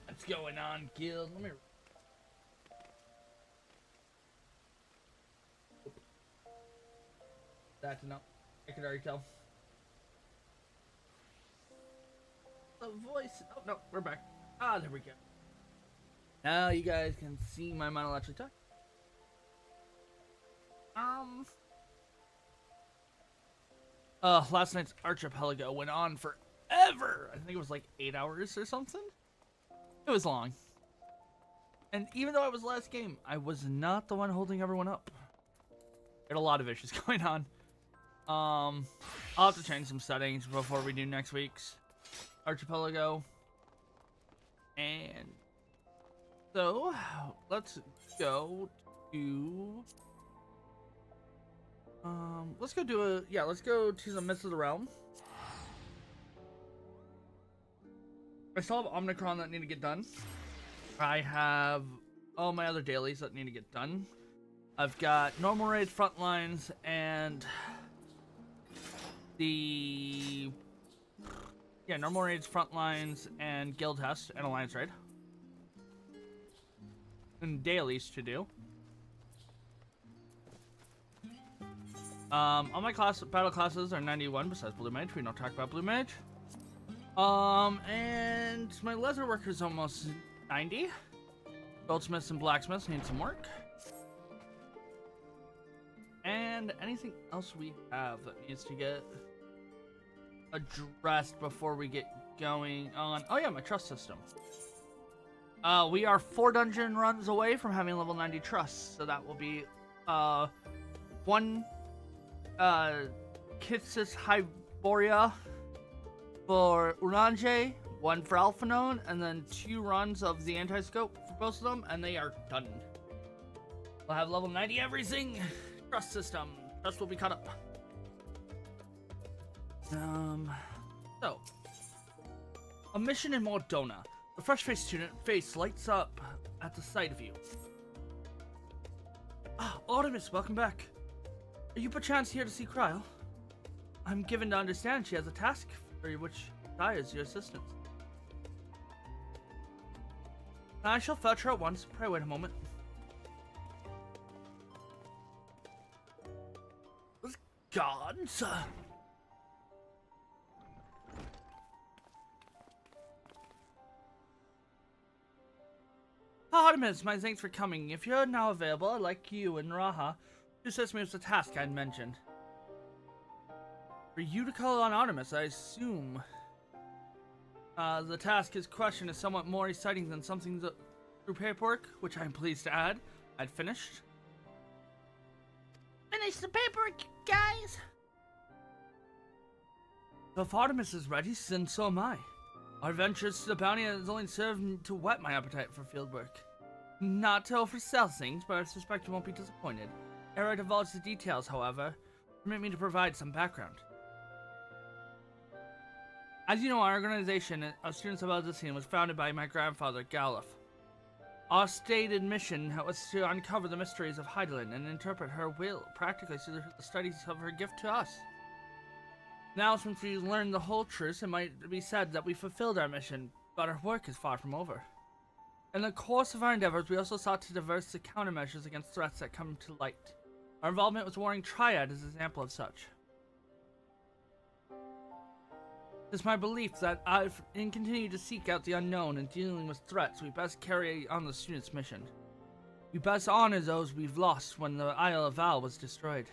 What's going on, guild? Let me. That's enough. I can already tell. The voice. Oh no, we're back. Ah, there we go. Now you guys can see my model actually talk. Last night's archipelago went on forever. I think it was like 8 hours or something. It was long. And even though it was last game, I was not the one holding everyone up. Had a lot of issues going on. I'll have to change some settings before we do next week's archipelago. And so let's go to let's go to the midst of the realm. I still have Omnicron that need to get done. I have all my other dailies that need to get done. I've got normal raid front lines and normal raids front lines and guild test and alliance raid. And dailies to do. All my battle classes are 91 besides Blue Mage. We don't talk about Blue Mage. And my leather worker is almost 90. Goldsmiths and blacksmiths need some work. And anything else we have that needs to get addressed before we get going on. Oh yeah, my trust system. We are 4 dungeon runs away from having level 90 trust, so that will be 1 Kitsis Hyboria for Urange, 1 for Alphanone, and then 2 runs of the anti-scope for both of them, and they are done. We'll have level 90 everything. Trust system. Trust will be caught up. So a mission in Mordona. The fresh-faced student face lights up at the sight of you. Ah, Artemis, welcome back. Are you perchance here to see Kryl? I'm given to understand she has a task for you which desires your assistance. I shall fetch her at once. Pray wait a moment. Gods! Artemis, my thanks for coming. If you're now available, I'd like you and Raha to assist me with the task I'd mentioned. For you to call on Artemis, I assume the task his question is somewhat more exciting than something through paperwork, which I'm pleased to add. I'd finished. Finish the paperwork, guys! So if Artemis is ready, then so am I. Our adventures to the bounty has only served to whet my appetite for fieldwork. Not to oversell things, but I suspect you won't be disappointed. Ere I divulge the details, however, permit me to provide some background. As you know, our organization of Students of Eldraine was founded by my grandfather, Galuf. Our stated mission was to uncover the mysteries of Hydaelyn and interpret her will, practically through the studies of her gift to us. Now, since we've learned the whole truth, it might be said that we fulfilled our mission, but our work is far from over. In the course of our endeavors, we also sought to diverse the countermeasures against threats that come to light. Our involvement with Warring Triad is an example of such. It is my belief that and continue to seek out the unknown and dealing with threats, we best carry on the student's mission. We best honor those we've lost when the Isle of Val was destroyed.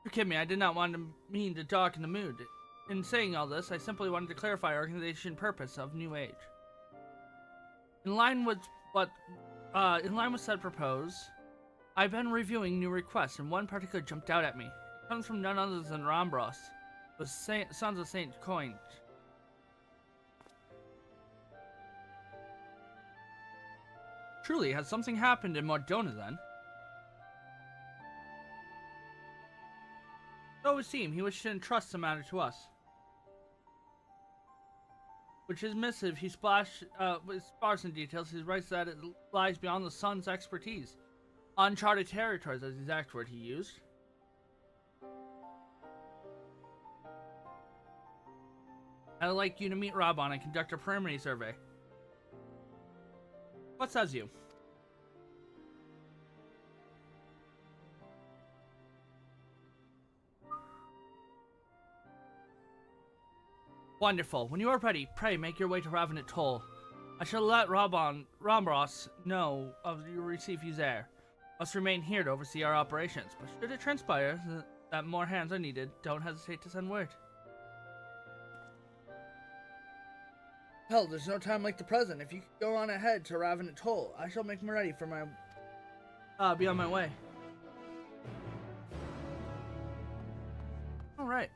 Forgive me, I did not mean to darken the mood. In saying all this, I simply wanted to clarify our organization purpose of New Age. In line with said propose, I've been reviewing new requests, and one particular jumped out at me. It comes from none other than Rambros, the Sons of Saint Coin. Truly, has something happened in Mordona then? So it would seem he wished to entrust the matter to us. Which his missive, he sparse in details. He writes that it lies beyond the sun's expertise. Uncharted territories, that's the exact word he used. I'd like you to meet Robon and conduct a preliminary survey. What says you? Wonderful. When you are ready, pray make your way to Ravenant Toll. I shall let Rombros know of your receipt if he's there. Must remain here to oversee our operations, but should it transpire that more hands are needed, don't hesitate to send word. Hell, there's no time like the present. If you could go on ahead to Ravenant Toll, I shall make me ready for my... be on my way. Alright.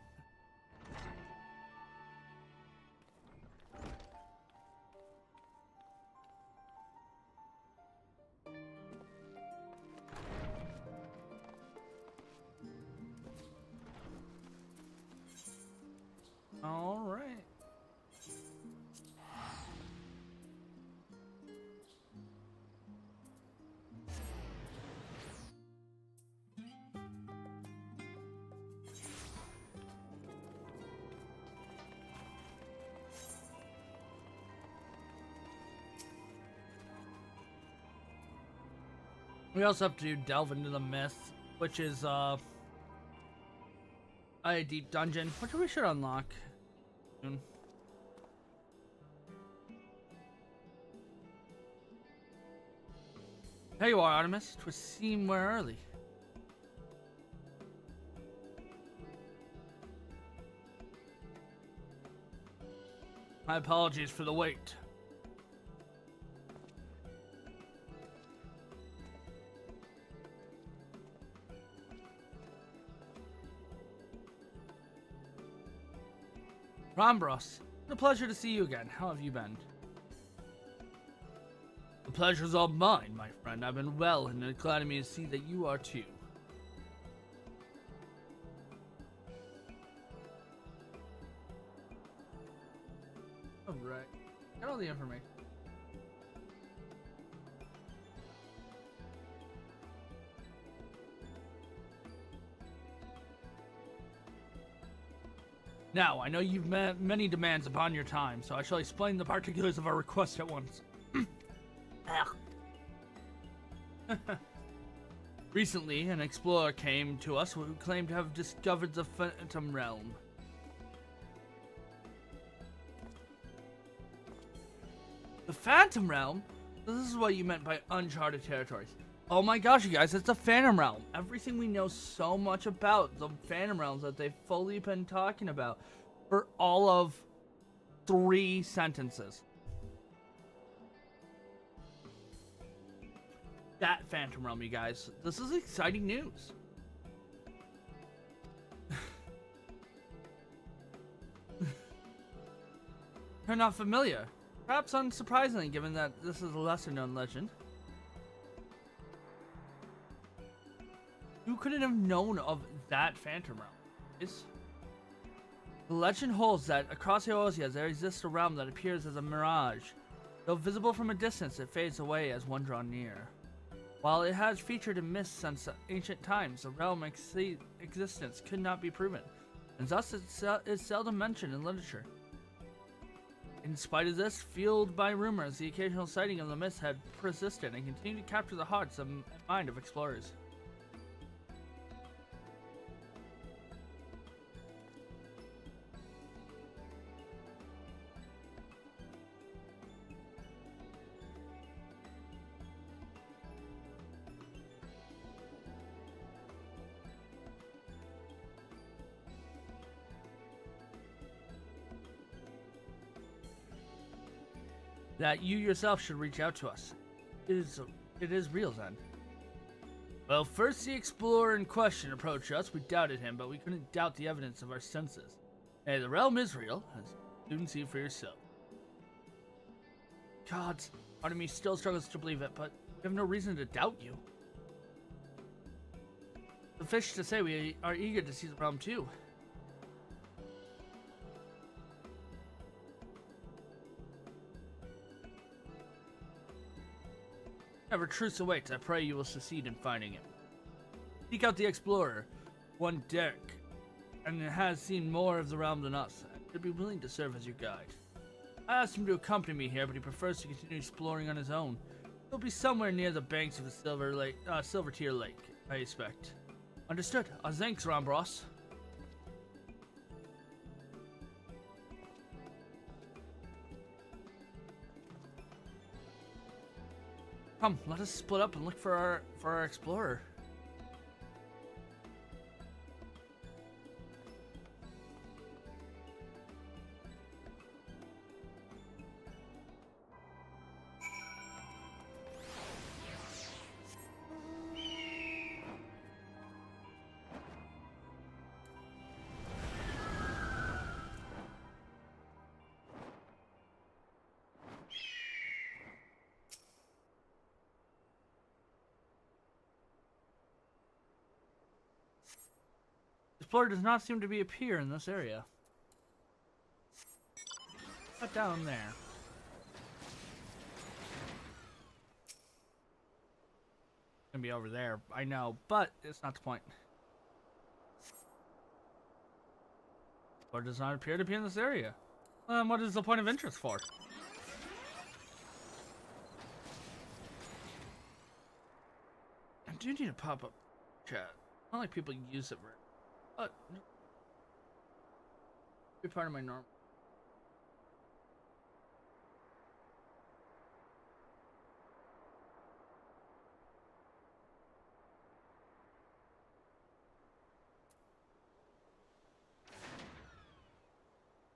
Alright. We also have to delve into the myth, which is a deep dungeon, which we should unlock soon. There you are, Artemis. 'Twould seem we're early. My apologies for the wait. Rombros, it's a pleasure to see you again. How have you been? The pleasure's all mine, my friend. I've been well, and it's glad to me to see that you are too. Alright. Got all the information. Now, I know you've met many demands upon your time, so I shall explain the particulars of our request at once. Recently, an explorer came to us who claimed to have discovered the Phantom Realm. The Phantom Realm? This is what you meant by uncharted territories. Oh my gosh, you guys, it's the Phantom Realm. Everything we know so much about the Phantom Realms that they've fully been talking about for all of 3 sentences. That Phantom Realm, you guys. This is exciting news. They're not familiar. Perhaps unsurprisingly, given that this is a lesser-known legend. Who couldn't have known of that Phantom Realm? The legend holds that across Eorzea there exists a realm that appears as a mirage. Though visible from a distance, it fades away as one draws near. While it has featured in myths since ancient times, the realm's existence could not be proven, and thus it is seldom mentioned in literature. In spite of this, fueled by rumors, the occasional sighting of the myth had persisted and continued to capture the hearts and mind of explorers. That you yourself should reach out to us. It is real then. Well, first the explorer in question approached us. We doubted him, but we couldn't doubt the evidence of our senses. Hey, the realm is real, as you can see for yourself. God, part of me still struggles to believe it, but we have no reason to doubt you. Suffice to say, we are eager to see the realm too. Whatever truce awaits, I pray you will succeed in finding him. Seek out the explorer, one Derek, and has seen more of the realm than us, and should be willing to serve as your guide. I asked him to accompany me here, but he prefers to continue exploring on his own. He'll be somewhere near the banks of the Silver Tear Lake, I expect. Understood. Thanks, Rambros. Come, let us split up and look for our explorer. Explorer does not seem to appear in this area. Not down there. Gonna be over there, I know, but it's not the point. Explorer does not appear to be in this area. What is the point of interest for? I do need a pop-up chat. Not like people use it very. Be part of my normal.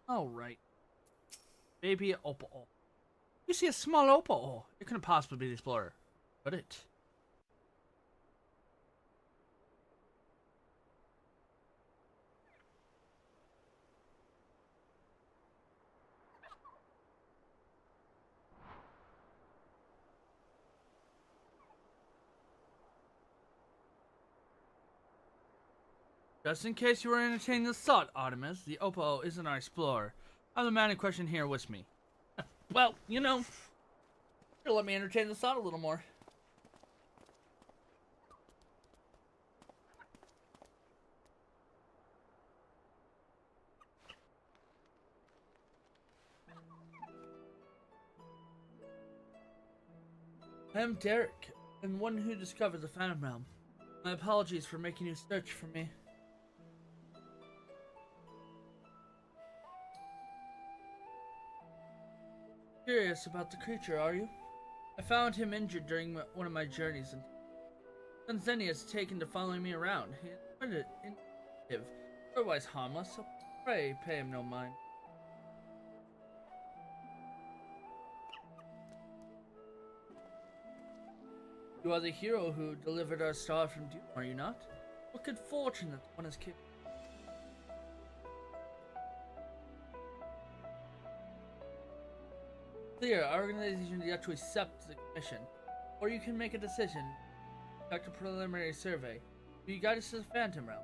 All right, baby opal. You see a small opal? It couldn't possibly be the explorer, could it? Just in case you were entertaining this thought, Artemis, the Oppo isn't our explorer. I'm the man in question here with me. Well, you know, you'll let me entertain this thought a little more. I am Derek, and one who discovered the Phantom Realm. My apologies for making you search for me. Curious about the creature, are you? I found him injured during one of my journeys, and since then he has taken to following me around. He is quite inactive, otherwise harmless, so pray pay him no mind. You are the hero who delivered our star from doom, are you not? What good fortune that one has killed. Clear, our organization is yet to accept the commission, or you can make a decision. Conduct a preliminary survey. Will you guide us to the Phantom Realm?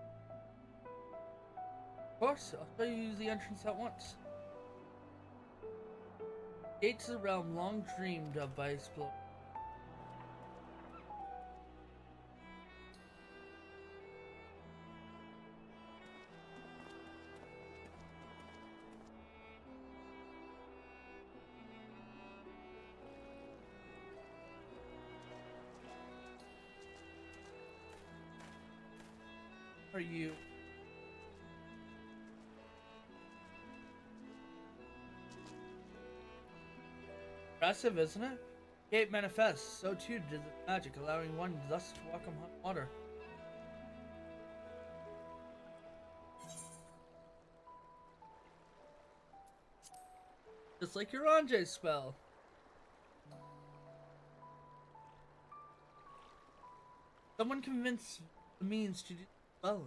Of course, I'll show you the entrance at once. Gate to the realm long dreamed of by explorers. Are you? Impressive, isn't it? Gate manifests, so too did the magic, allowing one thus to walk on hot water. Just like your Anjay spell. Someone convinced the means to do well.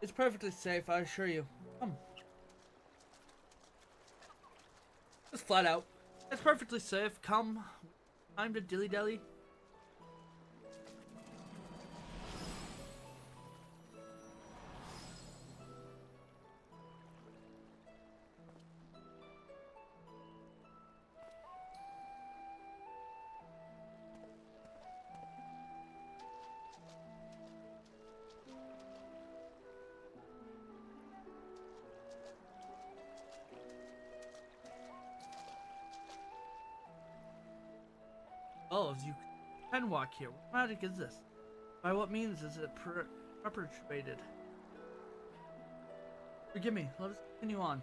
It's perfectly safe, I assure you. Come. Just flat out. It's perfectly safe. Come. Time to dilly-dally. Elves, you can walk here. What magic is this? By what means is it perpetuated? Forgive me, let us continue on.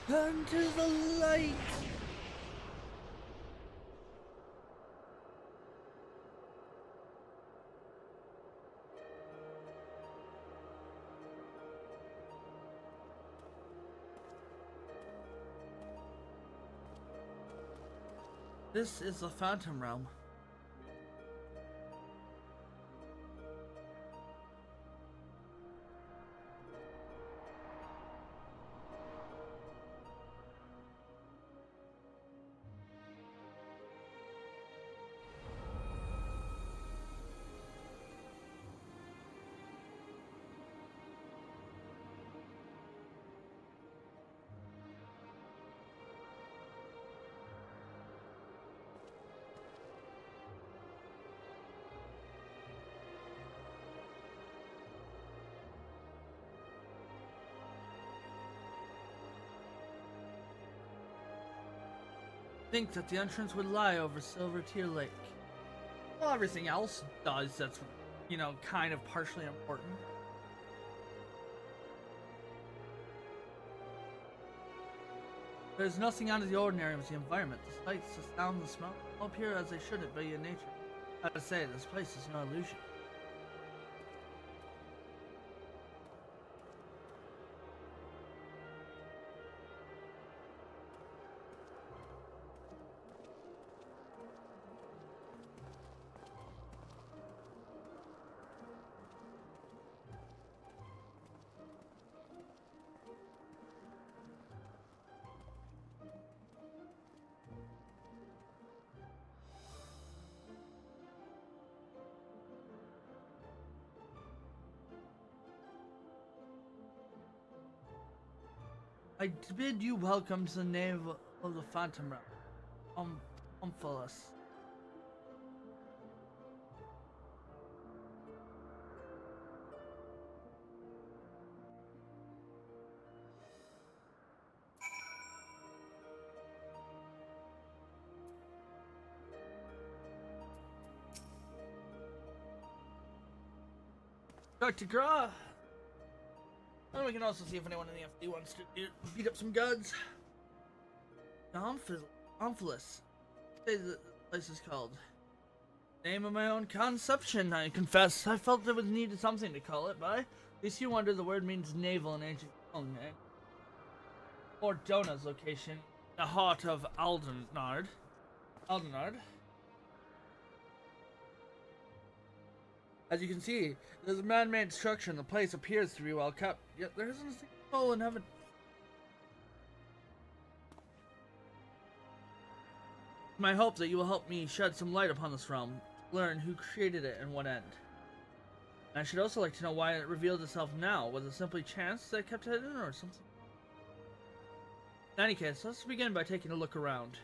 Turn to the light! This is the Phantom Realm. Think that the entrance would lie over Silver Tear Lake. Well, everything else does that's, you know, kind of partially important. There's nothing out of the ordinary with the environment. The sights, the sounds, the smell all appear as they should be in nature. I would say this place is no illusion. I bid you welcome to the nave of the Phantom Realm, Umphalis. Dr. Gra! And we can also see if anyone in the FD wants to beat up some guns. Umphalis. Say the place is called. Name of my own conception, I confess. I felt there was needed something to call it by. At least you wonder the word means navel in ancient tongue, eh? Or Dona's location, the heart of Aldenard. As you can see, there's a man-made structure and the place appears to be well kept, yet there isn't a single soul in heaven. It's my hope that you will help me shed some light upon this realm, learn who created it and what end. And I should also like to know why it revealed itself now. Was it simply chance that kept it hidden or something? In any case, let's begin by taking a look around.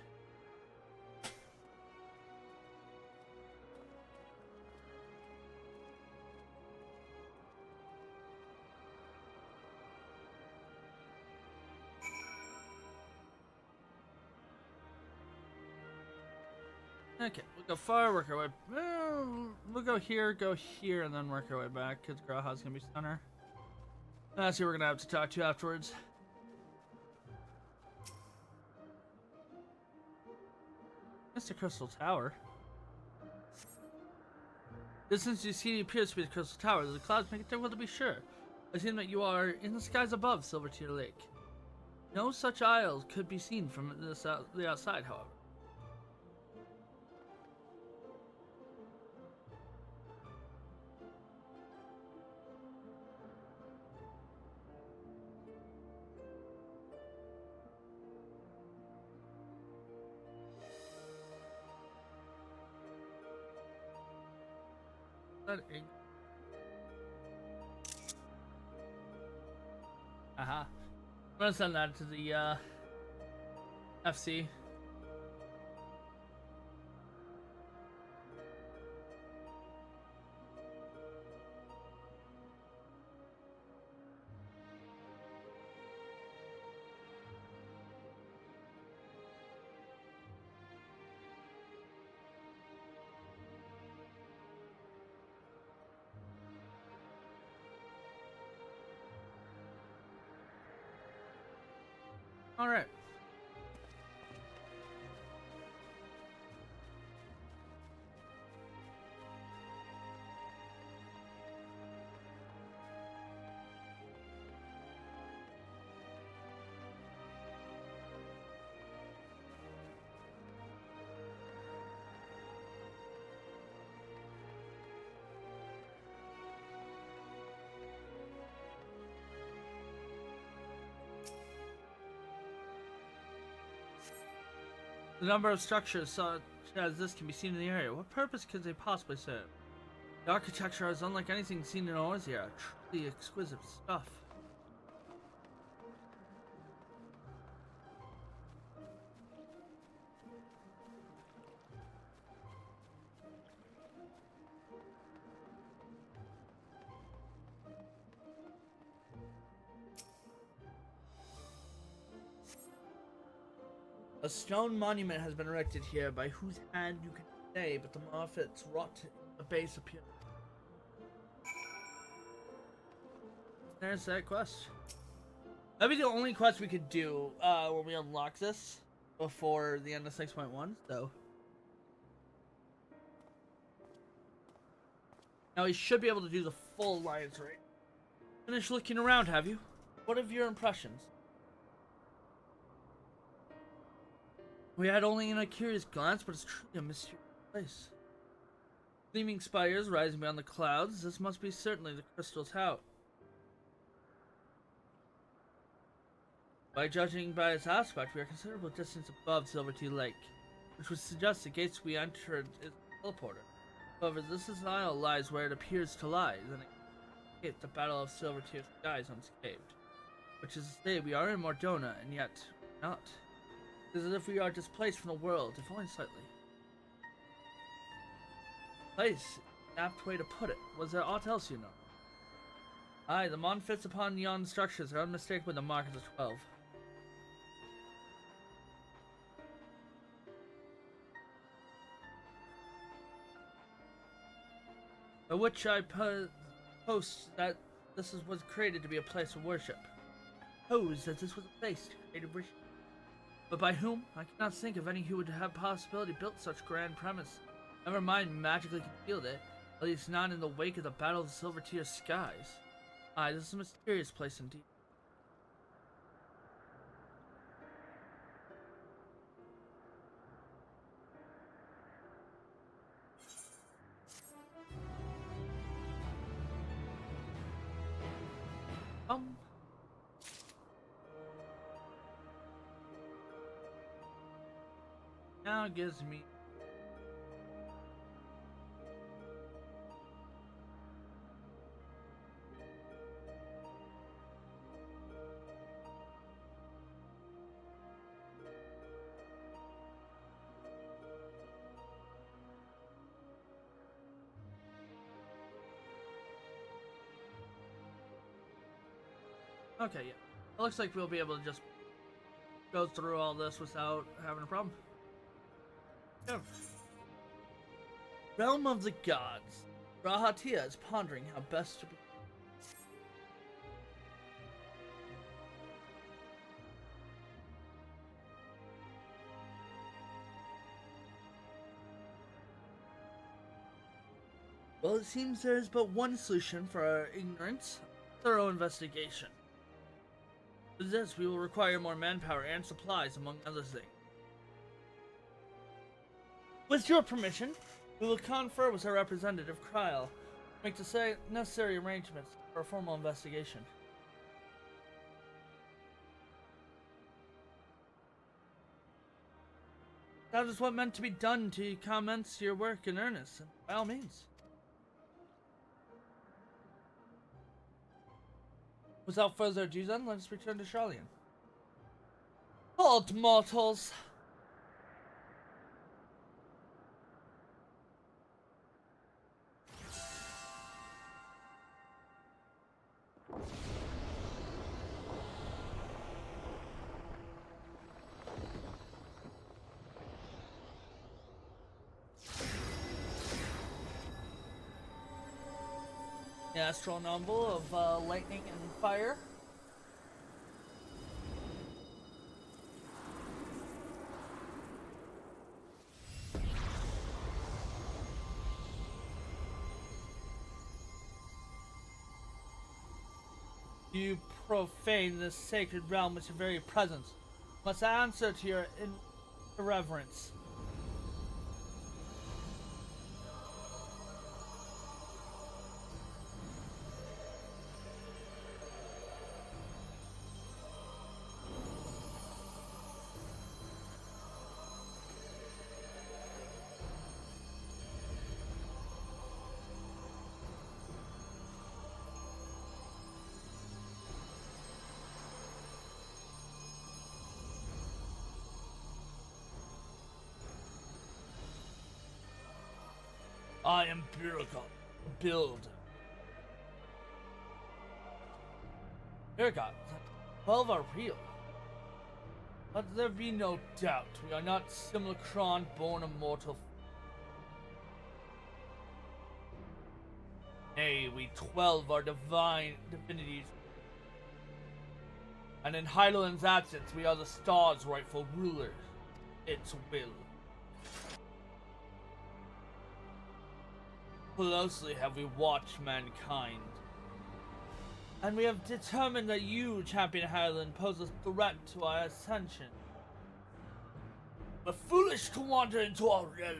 Okay, we'll go far, work our way. We'll go here, and then work our way back, because Graha's gonna be stunner. That's who we're gonna have to talk to afterwards. Mr. Crystal Tower. Distance you see appears to be the Crystal Tower. The clouds make it difficult to be sure. I assume that you are in the skies above Silver Tear Lake. No such isles could be seen from the outside, however. ink. Aha. I'm gonna send that to the FC. All right. The number of structures such as this can be seen in the area. What purpose could they possibly serve? The architecture is unlike anything seen in Orzia. Truly exquisite stuff. A stone monument has been erected here, by whose hand you can say, but the moffats rot in the base appear. There's that quest. That'd be the only quest we could do when we unlock this before the end of 6.1, so. Now we should be able to do the full alliance raid. Finished looking around, have you? What are your impressions? We had only in a curious glance, but it's truly a mysterious place. Gleaming spires rising beyond the clouds, this must be certainly the crystal's house. By judging by its aspect, we are a considerable distance above Silvertea Lake, which would suggest the gates we entered is a teleporter. However, this isle lies where it appears to lie, then it the Battle of Silvertea skies unscathed. Which is to say, we are in Mordona, and yet not. It is as if we are displaced from the world, if only slightly. Place, an apt way to put it. Was there aught else you know? Aye, the mounfits upon yon structures are unmistakably the mark of the 12. By which I post that this was created to be a place of worship. Pose that this was a place created to worship. But by whom? I cannot think of any who would have possibility built such grand premise. Never mind magically concealed it, at least not in the wake of the Battle of the Silvertea skies. Aye, this is a mysterious place indeed. Now it gives me okay, yeah. It looks like we'll be able to just go through all this without having a problem. Yeah. Realm of the Gods. Rahatia is pondering how best to be. Well, it seems there is but one solution for our ignorance: thorough investigation. For this, we will require more manpower and supplies, among other things. With your permission, we will confer with our representative, Kryl, make the necessary arrangements for a formal investigation. That is what meant to be done to commence your work in earnest, and by all means. Without further ado then, let us return to Charlian. Halt, mortals! The astronomical of lightning and fire. You profane this sacred realm with your very presence. Must answer to your irreverence. I am Build. Birgot, 12 are real. Let there be no doubt, we are not simulacron born immortal. Nay, we 12 are divine divinities. And in Hydaelyn's absence, we are the star's rightful rulers. Its will. Closely have we watched mankind, and we have determined that you, Champion Hydaelyn, pose a threat to our ascension. But foolish to wander into our realm.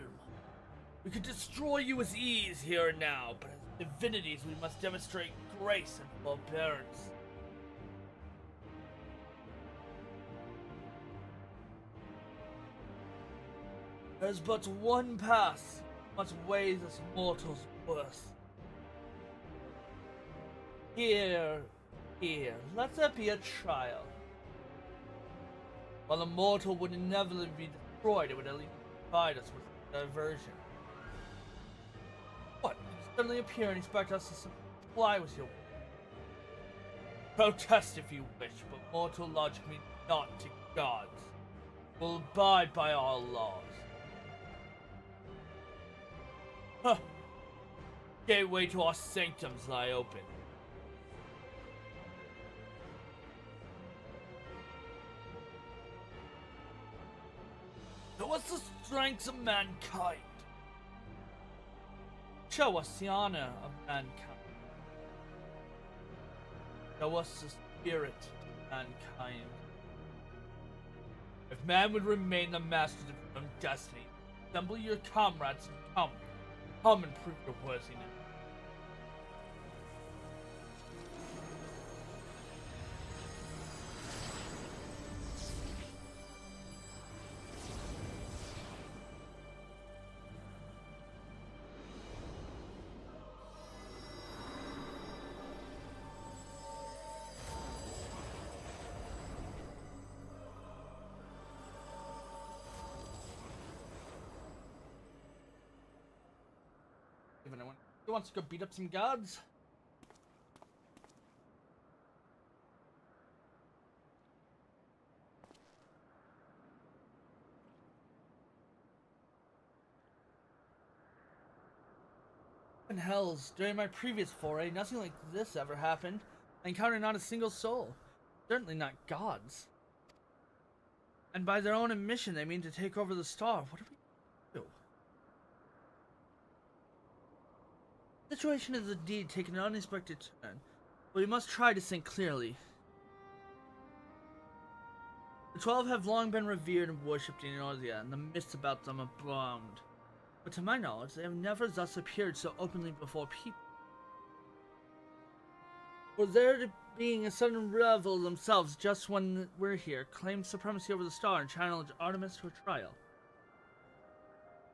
We could destroy you with ease here and now, but as divinities we must demonstrate grace and forbearance. There's but one path. Much weighs us mortals worth. Here, let there be a trial. While a mortal would inevitably be destroyed, it would at least provide us with diversion. What? You suddenly appear and expect us to comply with your will? Protest if you wish, but mortal logic means not to gods. We'll abide by our laws. Huh. Gateway to our sanctums lie open. Show us the strength of mankind. Show us the honor of mankind. Show us the spirit of mankind. If man would remain the master of destiny, assemble your comrades and come. Come and prove your worthiness. Anyone who wants to go beat up some gods? In hells, during my previous foray, nothing like this ever happened. I encountered not a single soul. Certainly not gods. And by their own admission, they mean to take over the star. What do we do? The situation has indeed taken an unexpected turn, but we must try to think clearly. The 12 have long been revered and worshipped in Eorzea, and the myths about them abound. But to my knowledge, they have never thus appeared so openly before people. For there being a sudden revel themselves just when we're here, claim supremacy over the star and challenge Artemis to a trial.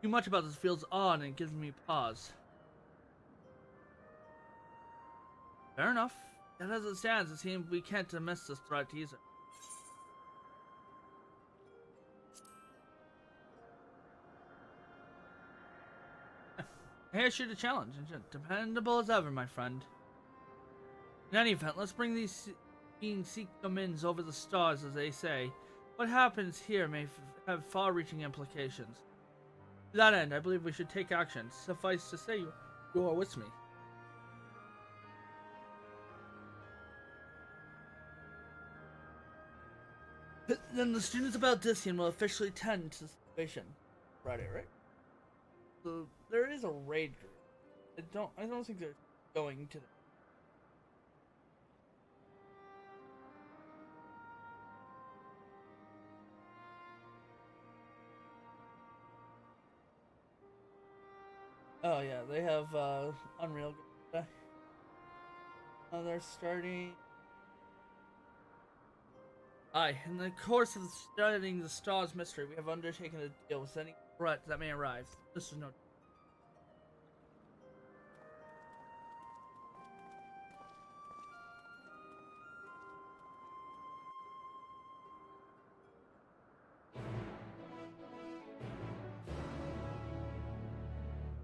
Too much about this feels odd and it gives me pause. Fair enough. And as it stands, it seems we can't miss this threat either. Here's you the challenge. Dependable as ever, my friend. In any event, let's bring these being seek-domins over the stars, as they say. What happens here may have far-reaching implications. To that end, I believe we should take action. Suffice to say, you are with me. Then the students of Baldissian will officially tend to the situation. Friday, right? So there is a raid group. I don't think they're going to. Oh yeah, they have Unreal. They're starting. Aye, in the course of studying the stars mystery, we have undertaken to deal with any threat that may arise. This is no.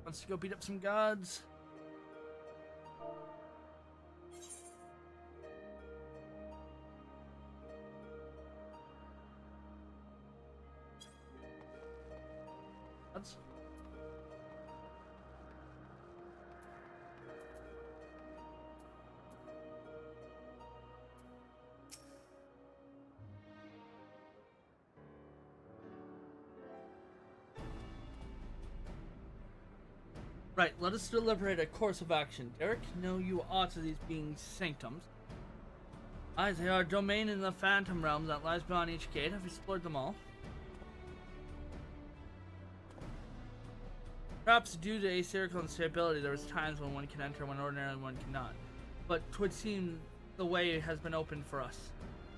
Wants to go beat up some gods. Gods. Right, let us deliberate a course of action. Derek, know you aught to these beings' sanctums. Aye, they are a domain in the phantom realm that lies beyond each gate. Have you explored them all? Perhaps due to asymmetrical instability, there was times when one can enter when ordinarily one cannot. But 'twould seem the way has been opened for us.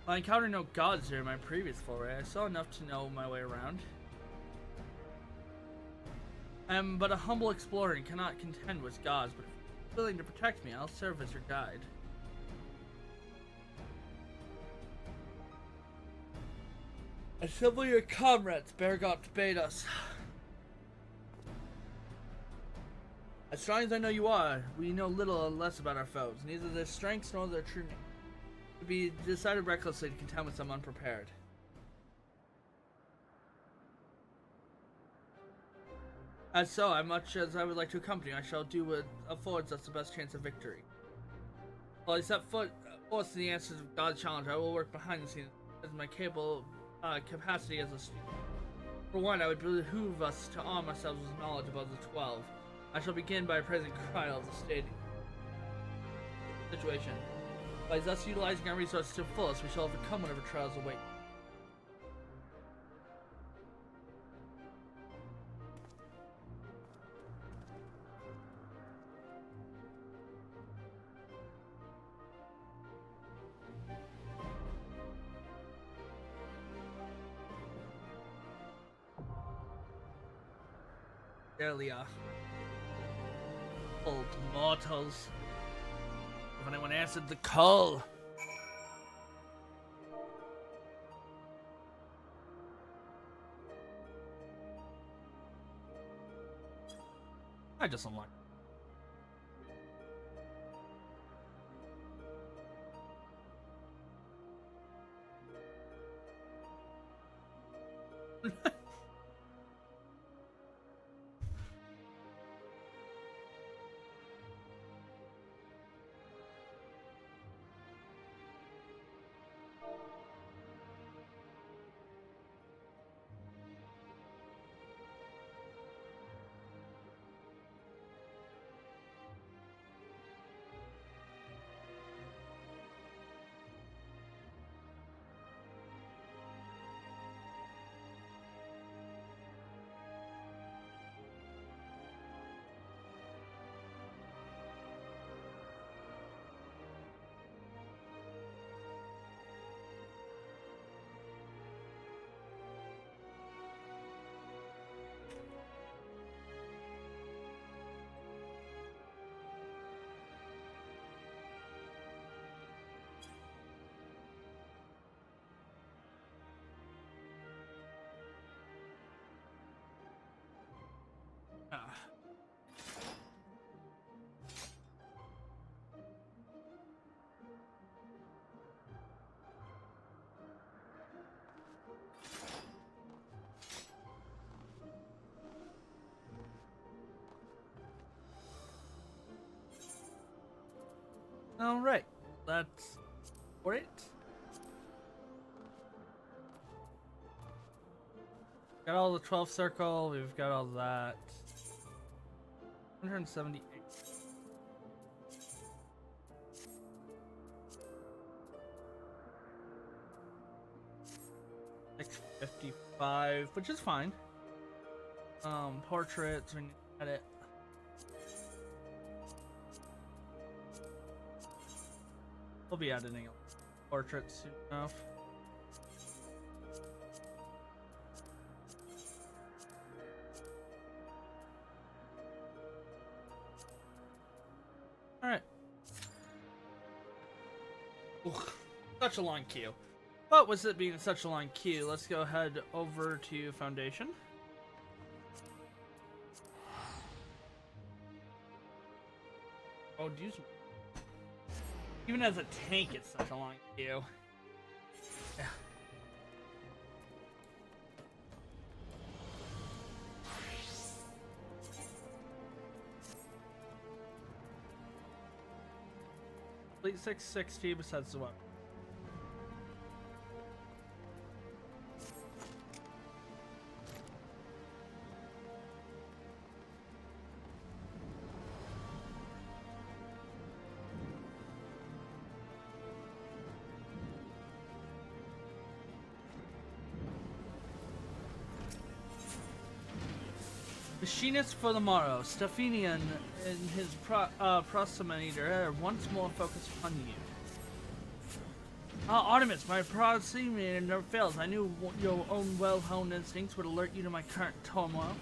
While I encountered no gods here in my previous foray, I saw enough to know my way around. I am but a humble explorer and cannot contend with gods, but if you're willing to protect me, I'll serve as your guide. Assemble your comrades, Bergot bade us. As strong as I know you are, we know little or less about our foes, neither their strengths nor their true name. It would be decided recklessly to contend with them unprepared. As so, as much as I would like to accompany you, I shall do what affords us the best chance of victory. While I set forth the answers of God's challenge, I will work behind the scenes as my capacity as a student. For one, I would behoove us to arm ourselves with knowledge about the 12. I shall begin by praising Cryle of the state situation. By thus utilizing our resources to the fullest, we shall overcome whatever trials await. Earlier. Old mortals. If anyone answered the call. I just unlocked. Alright, that's for it. Got all the 12th circle, we've got all that. 178. 655, which is fine. Portraits, we need to edit. We'll be editing portraits soon enough. Alright. Such a long queue. But with it being such a long queue, let's go ahead over to Foundation. Oh, do you... Even as a tank, it's such a long queue. Yeah. Complete 660 besides the weapon. Machinist for the morrow, Stephanian and his prosometer once more focused on you. Artemis, my proximity never fails. I knew your own well-honed instincts would alert you to my current turmoil.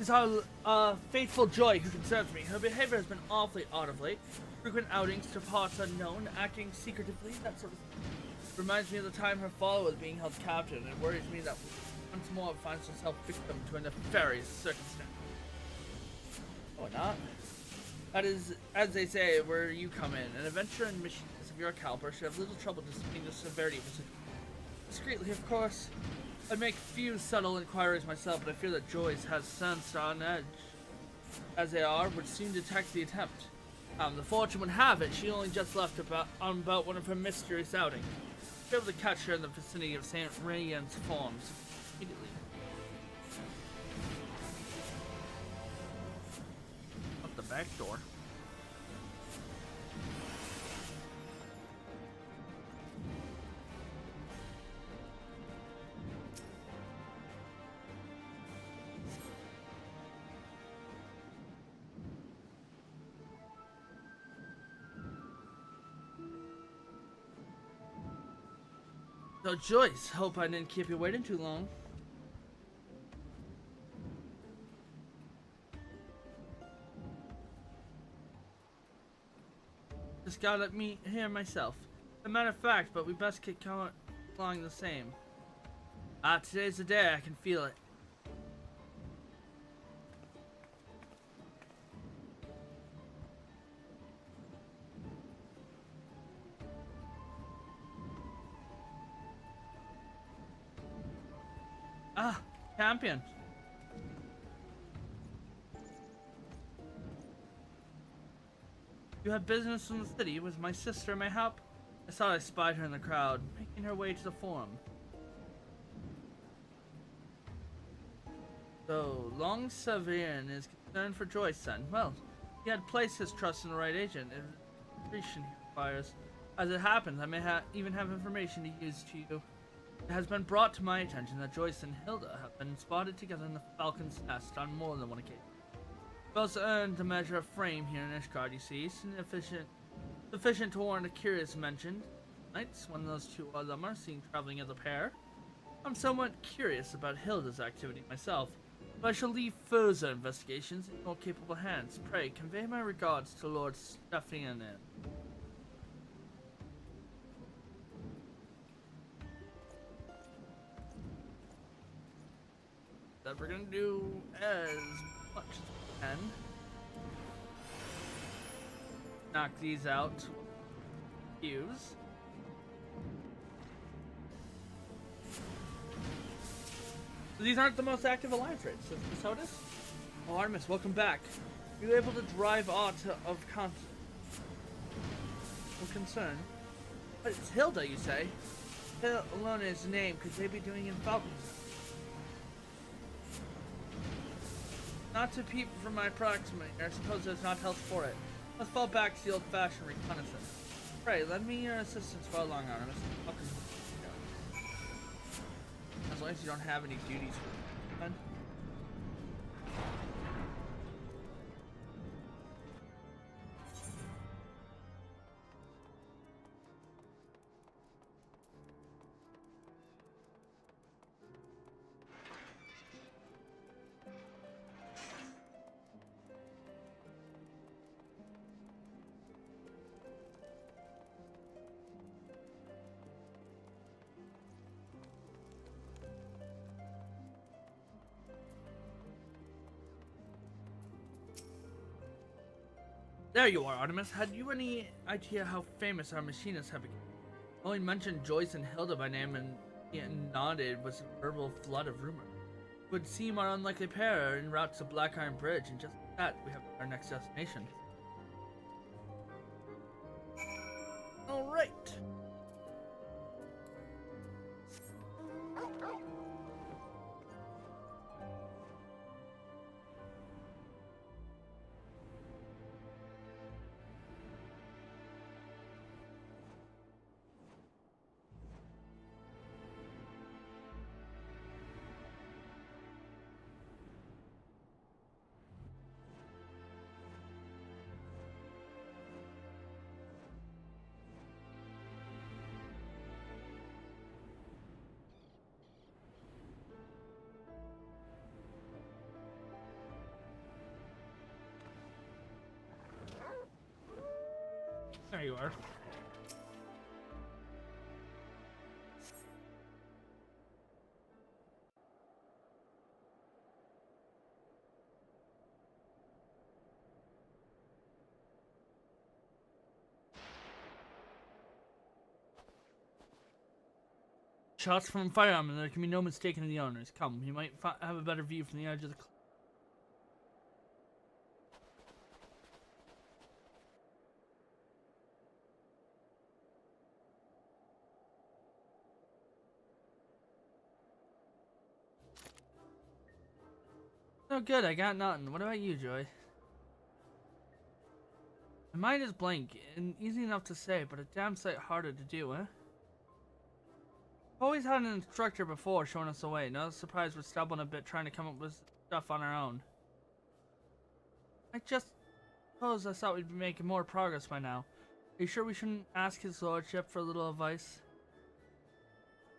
It's our faithful Joy who concerns me. Her behavior has been awfully odd of late. Frequent outings to parts unknown, acting secretively, that sort of thing. Reminds me of the time her follower was being held captive, and it worries me that once more finds herself victim to a nefarious circumstance. Or not. That is, as they say, where you come in. An adventure and machinist of your caliber should have little trouble discerning the severity of the situation. Discreetly, of course. I'd make few subtle inquiries myself, but I fear that Joyce has sensed on edge. As they are, would soon detect the attempt. The fortune would have it, she only just left on about one of her mysterious outings. Be able to catch her in the vicinity of St. Rayyan's farms immediately. Up the back door. So Joyce, hope I didn't keep you waiting too long. Just got at me here myself. As a matter of fact, but we best get going along the same. Today's the day, I can feel it. Champion. You have business in the city. Was my sister may help? I thought I spied her in the crowd, making her way to the forum. So, Long Severin is concerned for Joyce then. Well, he had placed his trust in the right agent. Information he requires. As it happens, I may even have information to use to you. It has been brought to my attention that Joyce and Hilda have been spotted together in the Falcon's Nest on more than one occasion. We've also earned a measure of fame here in Ishgard, you see, sufficient to warrant a curious mention. Nights, when those two of them are seen traveling as a pair. I'm somewhat curious about Hilda's activity myself, but I shall leave further investigations in more capable hands. Pray, convey my regards to Lord Stephan. That we're gonna do as much as we can. Knock these out. Fuse. These aren't the most active alliance rates. Is how it is? Oh, Artemis, welcome back. Were you able to drive aught of consequence? Well, concern. But it's Hilda, you say? Alone is name. Could they be doing in Falcon? Not to peep from my proximity. I suppose there's not else for it. Let's fall back to the old-fashioned reconnaissance. Pray, lend me your assistance for a long hour, Mr. Falcon. As long as you don't have any duties for me. There you are, Artemis. Had you any idea how famous our machinists have become? Only mentioned Joyce and Hilda by name, and nodded was a verbal flood of rumor. It would seem our unlikely pair are en route to Black Iron Bridge, and just like that, we have our next destination. Alright. There you are. Shots from a firearm, and there can be no mistaking the owners. Come, you might have a better view from the edge of the cliff. Oh good, I got nothing. What about you, Joy? My mind is blank, and easy enough to say, but a damn sight harder to do, eh? Always had an instructor before showing us the way. No surprise we're stumbling a bit trying to come up with stuff on our own. I just suppose I thought we'd be making more progress by now. Are you sure we shouldn't ask his lordship for a little advice?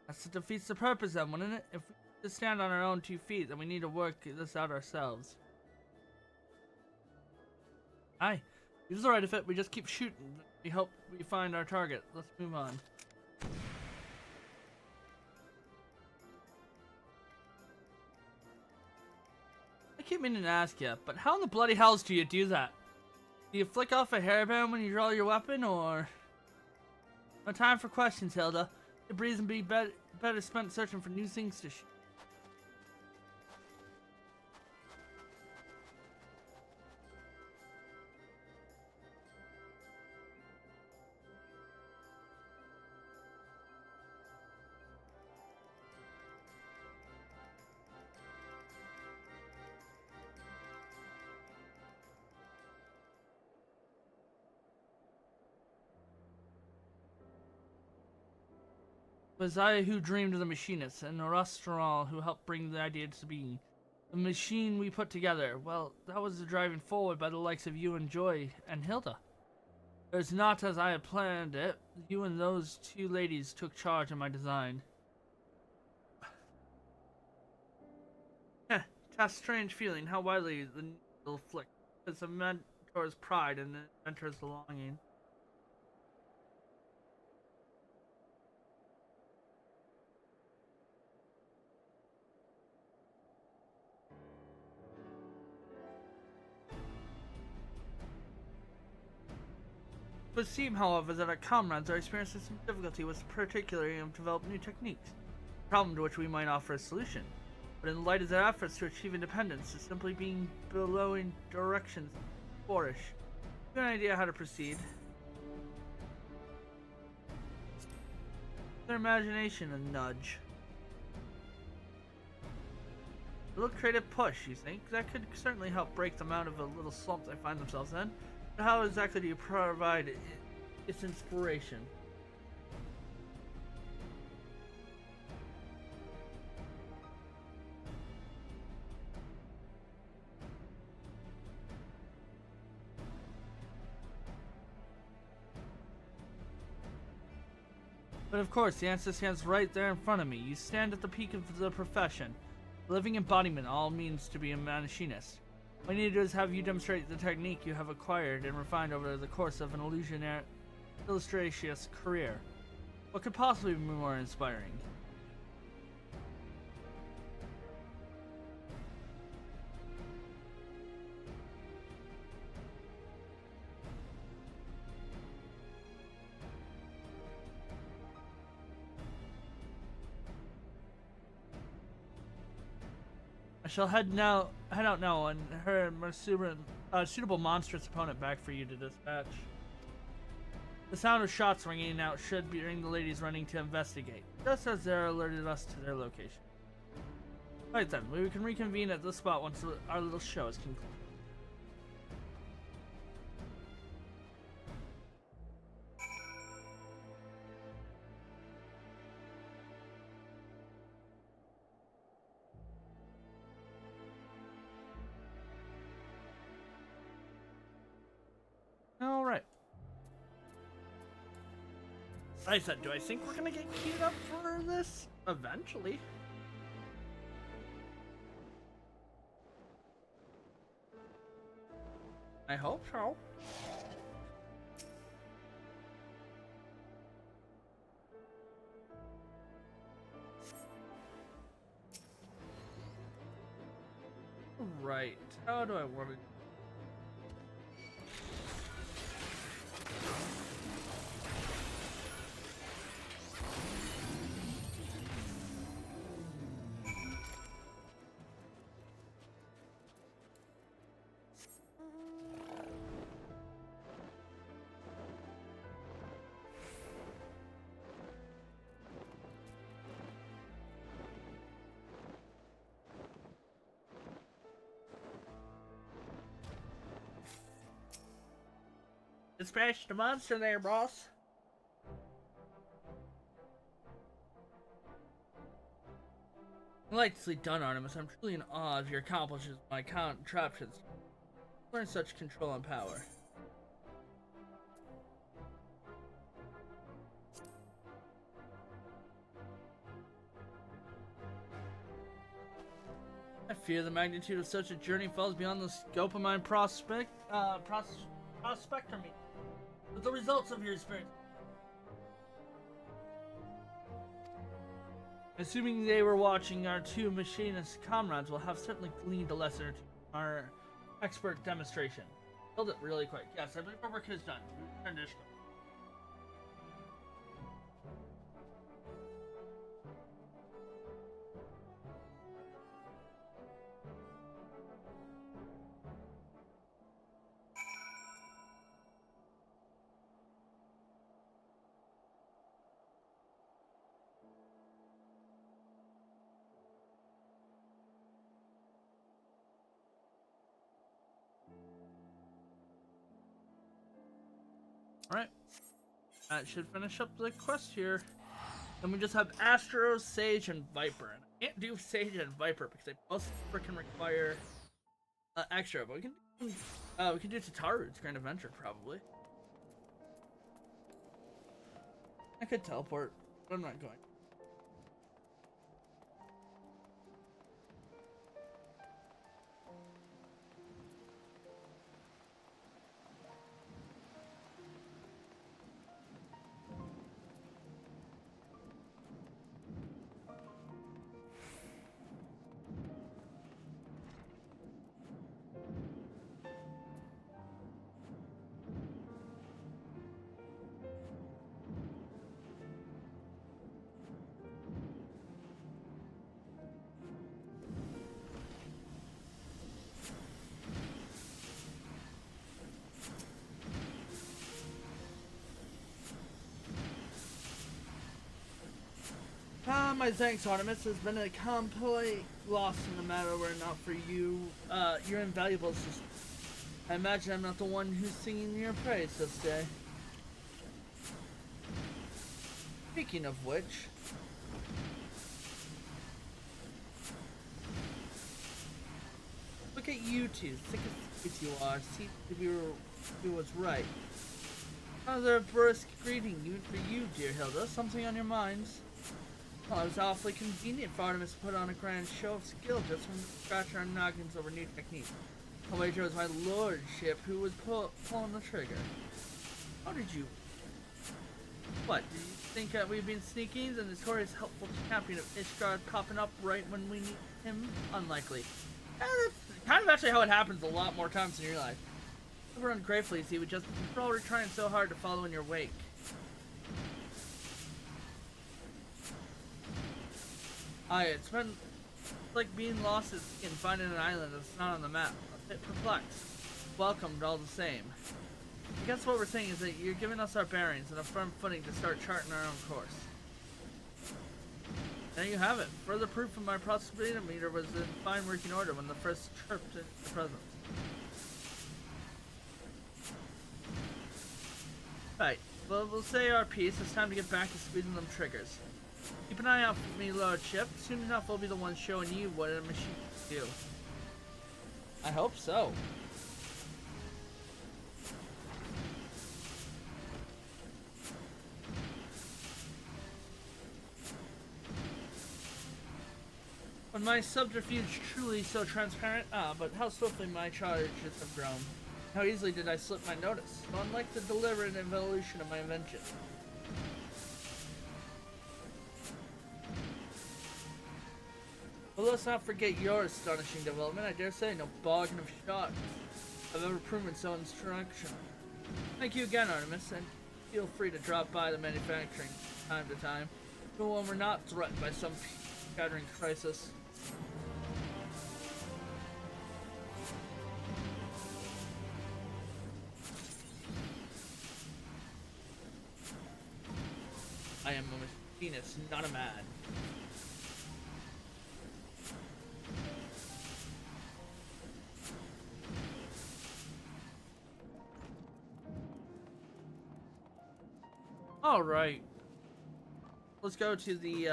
That defeats the purpose then, wouldn't it? If we to stand on our own 2 feet, then we need to work this out ourselves. Aye, he's alright if we just keep shooting. We hope we find our target. Let's move on. I keep meaning to ask you, but how in the bloody hells do you do that? Do you flick off a hairband when you draw your weapon, or... No time for questions, Hilda. The breeze and be better spent searching for new things to shoot. It was I who dreamed of the machinists, and Rosteral who helped bring the idea to being. The machine we put together, well, that was the driving forward by the likes of you and Joy and Hilda. It was not as I had planned it. You and those 2 ladies took charge of my design. It's a strange feeling how widely the needle flick. It's a mentor's pride and it enters the longing. It would seem, however, that our comrades are experiencing some difficulty with particularly develop new techniques, a problem to which we might offer a solution. But in light of their efforts to achieve independence, is simply being below directions boorish. You have an idea how to proceed? Their imagination a nudge. A little creative push, you think? That could certainly help break them out of a little slump they find themselves in. But how exactly do you provide its inspiration? But of course, the answer stands right there in front of me. You stand at the peak of the profession. The living embodiment all means to be a machinist. What I need to do is have you demonstrate the technique you have acquired and refined over the course of an illustrious career. What could possibly be more inspiring? I shall head out now and her suitable monstrous opponent back for you to dispatch. The sound of shots ringing out should bring the ladies running to investigate, just as they alerted us to their location. Right then, we can reconvene at this spot once our little show is concluded. Alright. I said, do I think we're gonna get queued up for this? Eventually. I hope so. Right. How do I want to... Dispatch the monster there, boss. Delightfully done, Artemis. I'm truly in awe of your accomplishments by contraptions. Learn such control and power. I fear the magnitude of such a journey falls beyond the scope of my prospectomy. But the results of your experience. Assuming they were watching, our two machinist comrades will have certainly gleaned a lesson or two from our expert demonstration. Build it really quick. Yes, I believe our work is done. Return to Ishtar. Alright. That should finish up the quest here. Then we just have Astro, Sage, and Viper. And I can't do Sage and Viper because they both freaking require extra. But we can do Tataru's Grand Adventure probably. I could teleport, but I'm not going. accept my thanks, Artemis. It's been a complete loss in the matter were it not for you, your invaluable assistance. I imagine I'm not the one who's singing your praise this day. Speaking of which, look at you two, thick as you are. See if you was right. Another brisk greeting even for you, dear Hilda. Something on your minds? Well, it was awfully convenient for Artemis to put on a grand show of skill just when we scratch our noggins over new techniques. I wager it was my lordship who was pulling the trigger. How did you... What, did you think we've been sneaking? The notorious helpful champion of Ishgard popping up right when we need him? Unlikely. That's kind of actually how it happens a lot more times in your life. Never ungratefully, see, we we're already trying so hard to follow in your wake. It's been like being lost at sea and finding an island that's not on the map. A bit perplexed. Welcomed all the same. I guess what we're saying is that you're giving us our bearings and a firm footing to start charting our own course. There you have it. Further proof of my prosperity meter was in fine working order when the first chirped into the presence. Right, well, we'll say our piece. It's time to get back to squeezing them triggers. Keep an eye out for me, lordship. Soon enough, we'll be the ones showing you what a machine can do. I hope so. When my subterfuge truly so transparent, but how swiftly my charges have grown. How easily did I slip my notice, so unlike the deliberate evolution of my invention. Well, let's not forget your astonishing development. I dare say no bargain of shots have ever proven so instructional. Thank you again, Artemis, and feel free to drop by the manufacturing time to time, even when we're not threatened by some shattering crisis. I am a machinist, not a man. All right, let's go to the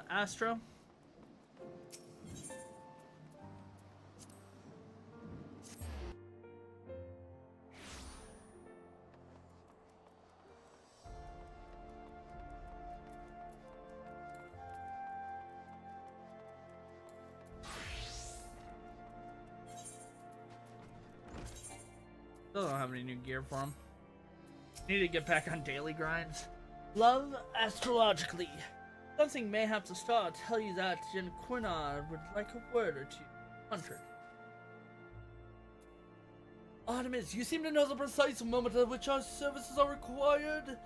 Astro. Still don't have any new gear for him. Need to get back on daily grinds. Love astrologically. Something mayhaps a star tell you that Jen Quinard would like a word or two. 100. Artemis, you seem to know the precise moment at which our services are required.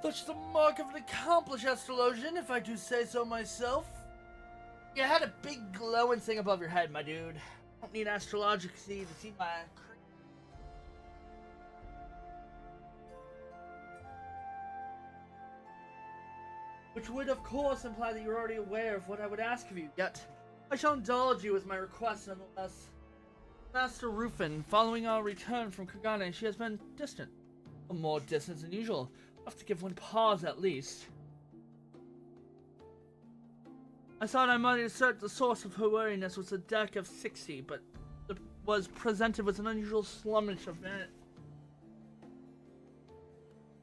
Such is the mark of an accomplished astrologian, if I do say so myself. You had a big glowing thing above your head, my dude. Don't need astrologically to see my... Which would, of course, imply that you're already aware of what I would ask of you. Yet, I shall indulge you with my request nonetheless. Master Rufin, following our return from Kagane, she has been distant. More distant than usual. I'll have to give one pause at least. I thought I might assert the source of her weariness was the deck of ffxiv, but it was presented with an unusual slummish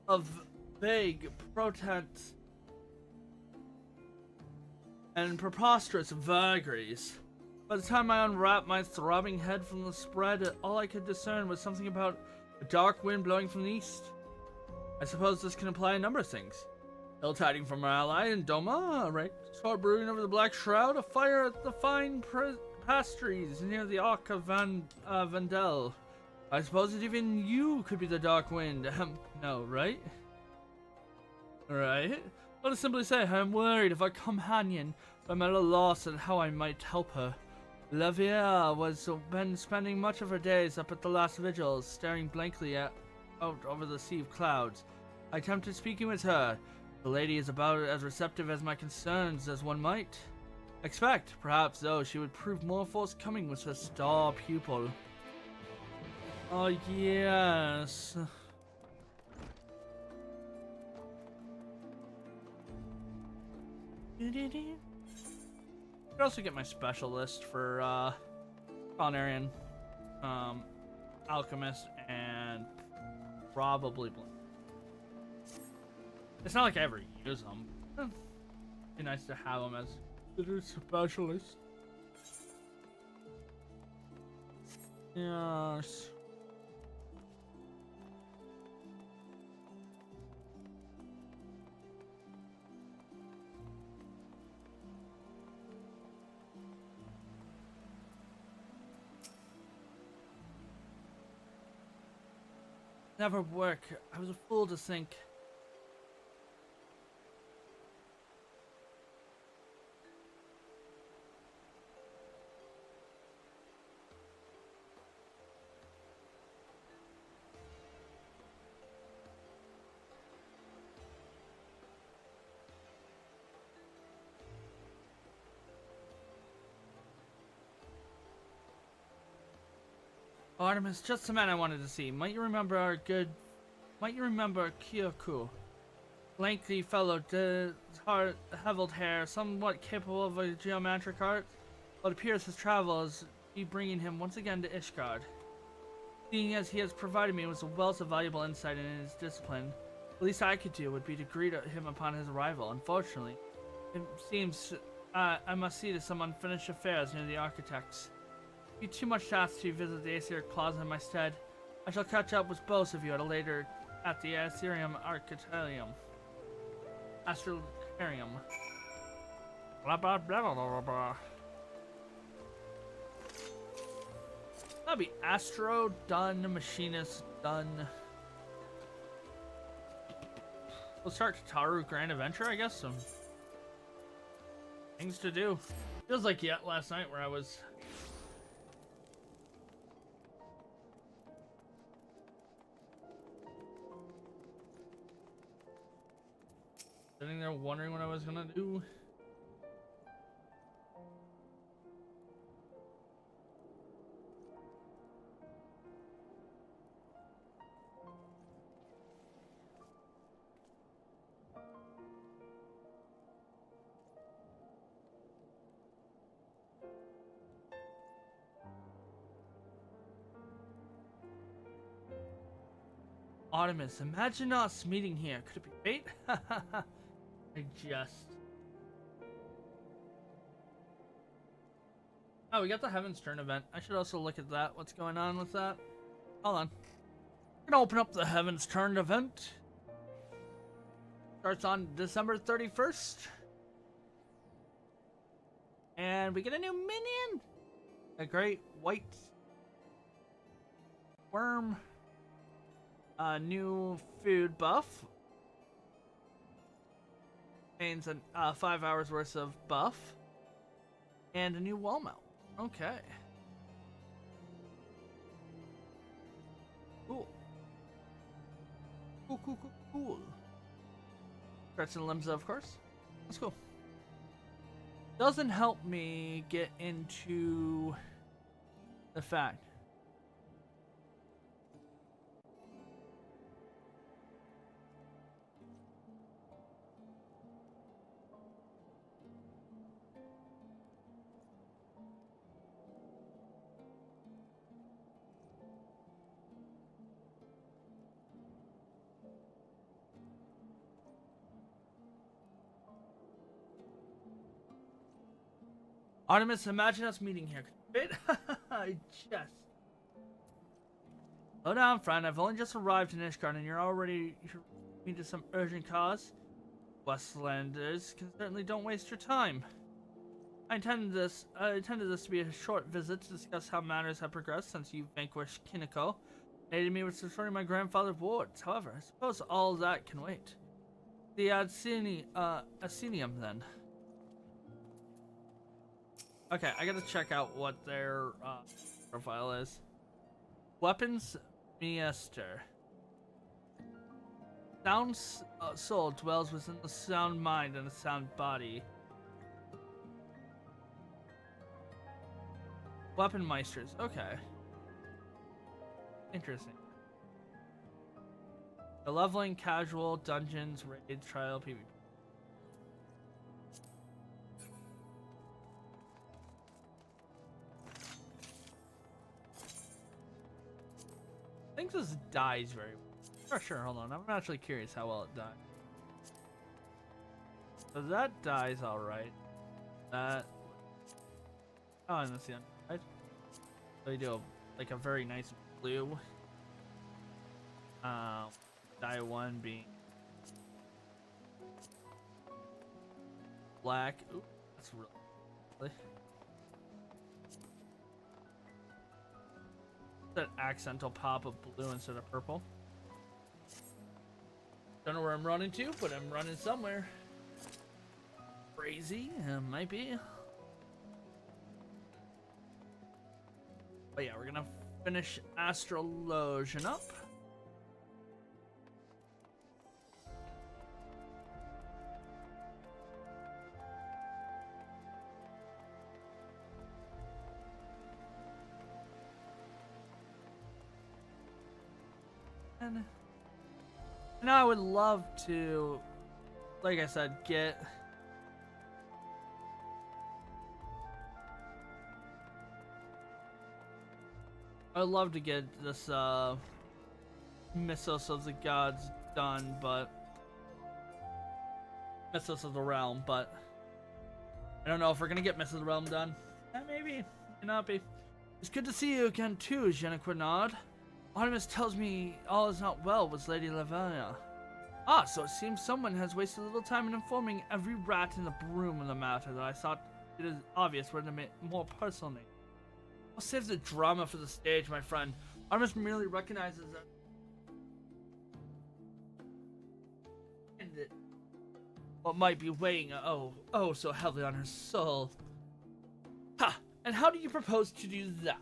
of vague pretense and preposterous vagaries. By the time I unwrapped my throbbing head from the spread, all I could discern was something about a dark wind blowing from the east. I suppose this can imply a number of things. Ill tidings from our ally in Doma, right? Saw brewing over the Black Shroud, a fire at the fine pastries near the Ark of Vandel. I suppose that even you could be the dark wind. No, right? Right? I'll just simply say I am worried of our companion, but I'm at a loss on how I might help her. Lavia was been spending much of her days up at the last vigils, staring blankly out over the sea of clouds. I attempted speaking with her. The lady is about as receptive as my concerns as one might expect. Perhaps, though, she would prove more forthcoming with her star pupil. Oh, yes. I could also get my specialist for culinarian, alchemist, and probably blend. It's not like I ever use them. It'd be nice to have them as a specialist. Yes. Never work. I was a fool to think. Artemis, just the man I wanted to see. Might you remember Kyoku? Lengthy fellow, disheveled hair, somewhat capable of a geometric art. But it appears his travels be bringing him once again to Ishgard. Seeing as he has provided me with a wealth of valuable insight in his discipline, the least I could do would be to greet him upon his arrival. Unfortunately, it seems I must see to some unfinished affairs near the architects. Be too much to ask to visit the Aesir Closet in my stead. I shall catch up with both of you at the Aetherium Architecturium. Astrolarium. Blah blah blah blah blah blah. That'd be Astro done, Machinist done. We'll start Taru Grand Adventure, I guess. Some things to do. Feels like last night where I was sitting there wondering what I was gonna do. Artemis, imagine us meeting here. Could it be fate? I just... Oh, we got the Heaven's Turn event. I should also look at that. What's going on with that? Hold on. We're gonna open up the Heaven's Turn event. Starts on December 31st. And we get a new minion! A great white worm. A new food buff. Contains 5 hours worth of buff. And a new wall mount. Okay. Cool. Cool. Stretch and limbs, of course. That's cool. Doesn't help me get into the fact. Artemis, imagine us meeting here. I just... Slow down, friend. I've only just arrived in Ishgard and you're already into some urgent cause. Westlanders certainly don't waste your time. I intended this to be a short visit to discuss how matters have progressed since you vanquished Kiniko and aided me with restoring my grandfather's wards. However, I suppose all that can wait. The Asinium, then. Okay, I gotta check out what their profile is. Weapons, Miester. Sound soul dwells within the sound mind and a sound body. Weapon meisters. Okay. Interesting. The leveling, casual, dungeons, raid, trial, PvP. I think this dies very well. Oh, sure, hold on. I'm actually curious how well it dies. So that dies alright. That. Oh, and that's the end. Right? So you do like a very nice blue. Die one being black. Ooh, that's really. That accidental pop of blue instead of purple. Don't know where I'm running to, but I'm running somewhere. Crazy, might be. But yeah, we're gonna finish Astrologian up. And now I would love to, like I said, get I'd love to get this Mythos of the Gods done, but Mythos of the Realm, but I don't know if we're gonna get Mythos of the Realm done. Maybe, may not be. It's good to see you again too, Jeanne. Artemis tells me all is not well with Lady Lavinia. Ah, so it seems someone has wasted a little time in informing every rat in the broom of the matter that I thought it is obvious were to make more personal name. I'll save the drama for the stage, my friend. Artemis merely recognizes that what might be weighing oh so heavily on her soul. Ha! And how do you propose to do that?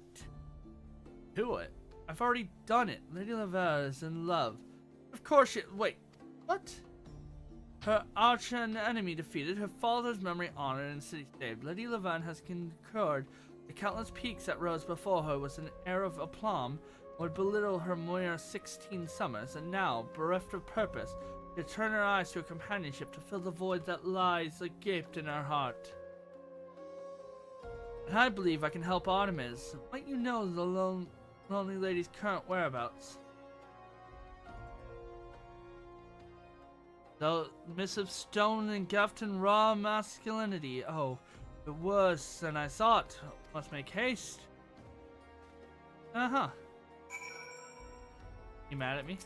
Do it. I've already done it. Lady Lavinia is in love. Of course she... Wait. What? Her arch enemy defeated, her father's memory honored, and city saved. Lady Lavinia has concurred the countless peaks that rose before her with an air of aplomb would belittle her mere 16 summers, and now, bereft of purpose, to turn her eyes to a companionship to fill the void that lies agape in her heart. And I believe I can help Artemis. Might you know the lonely lady's current whereabouts? Though missive stone engulfed in raw masculinity. Oh, it worse than I thought. Must make haste. Uh-huh. You mad at me?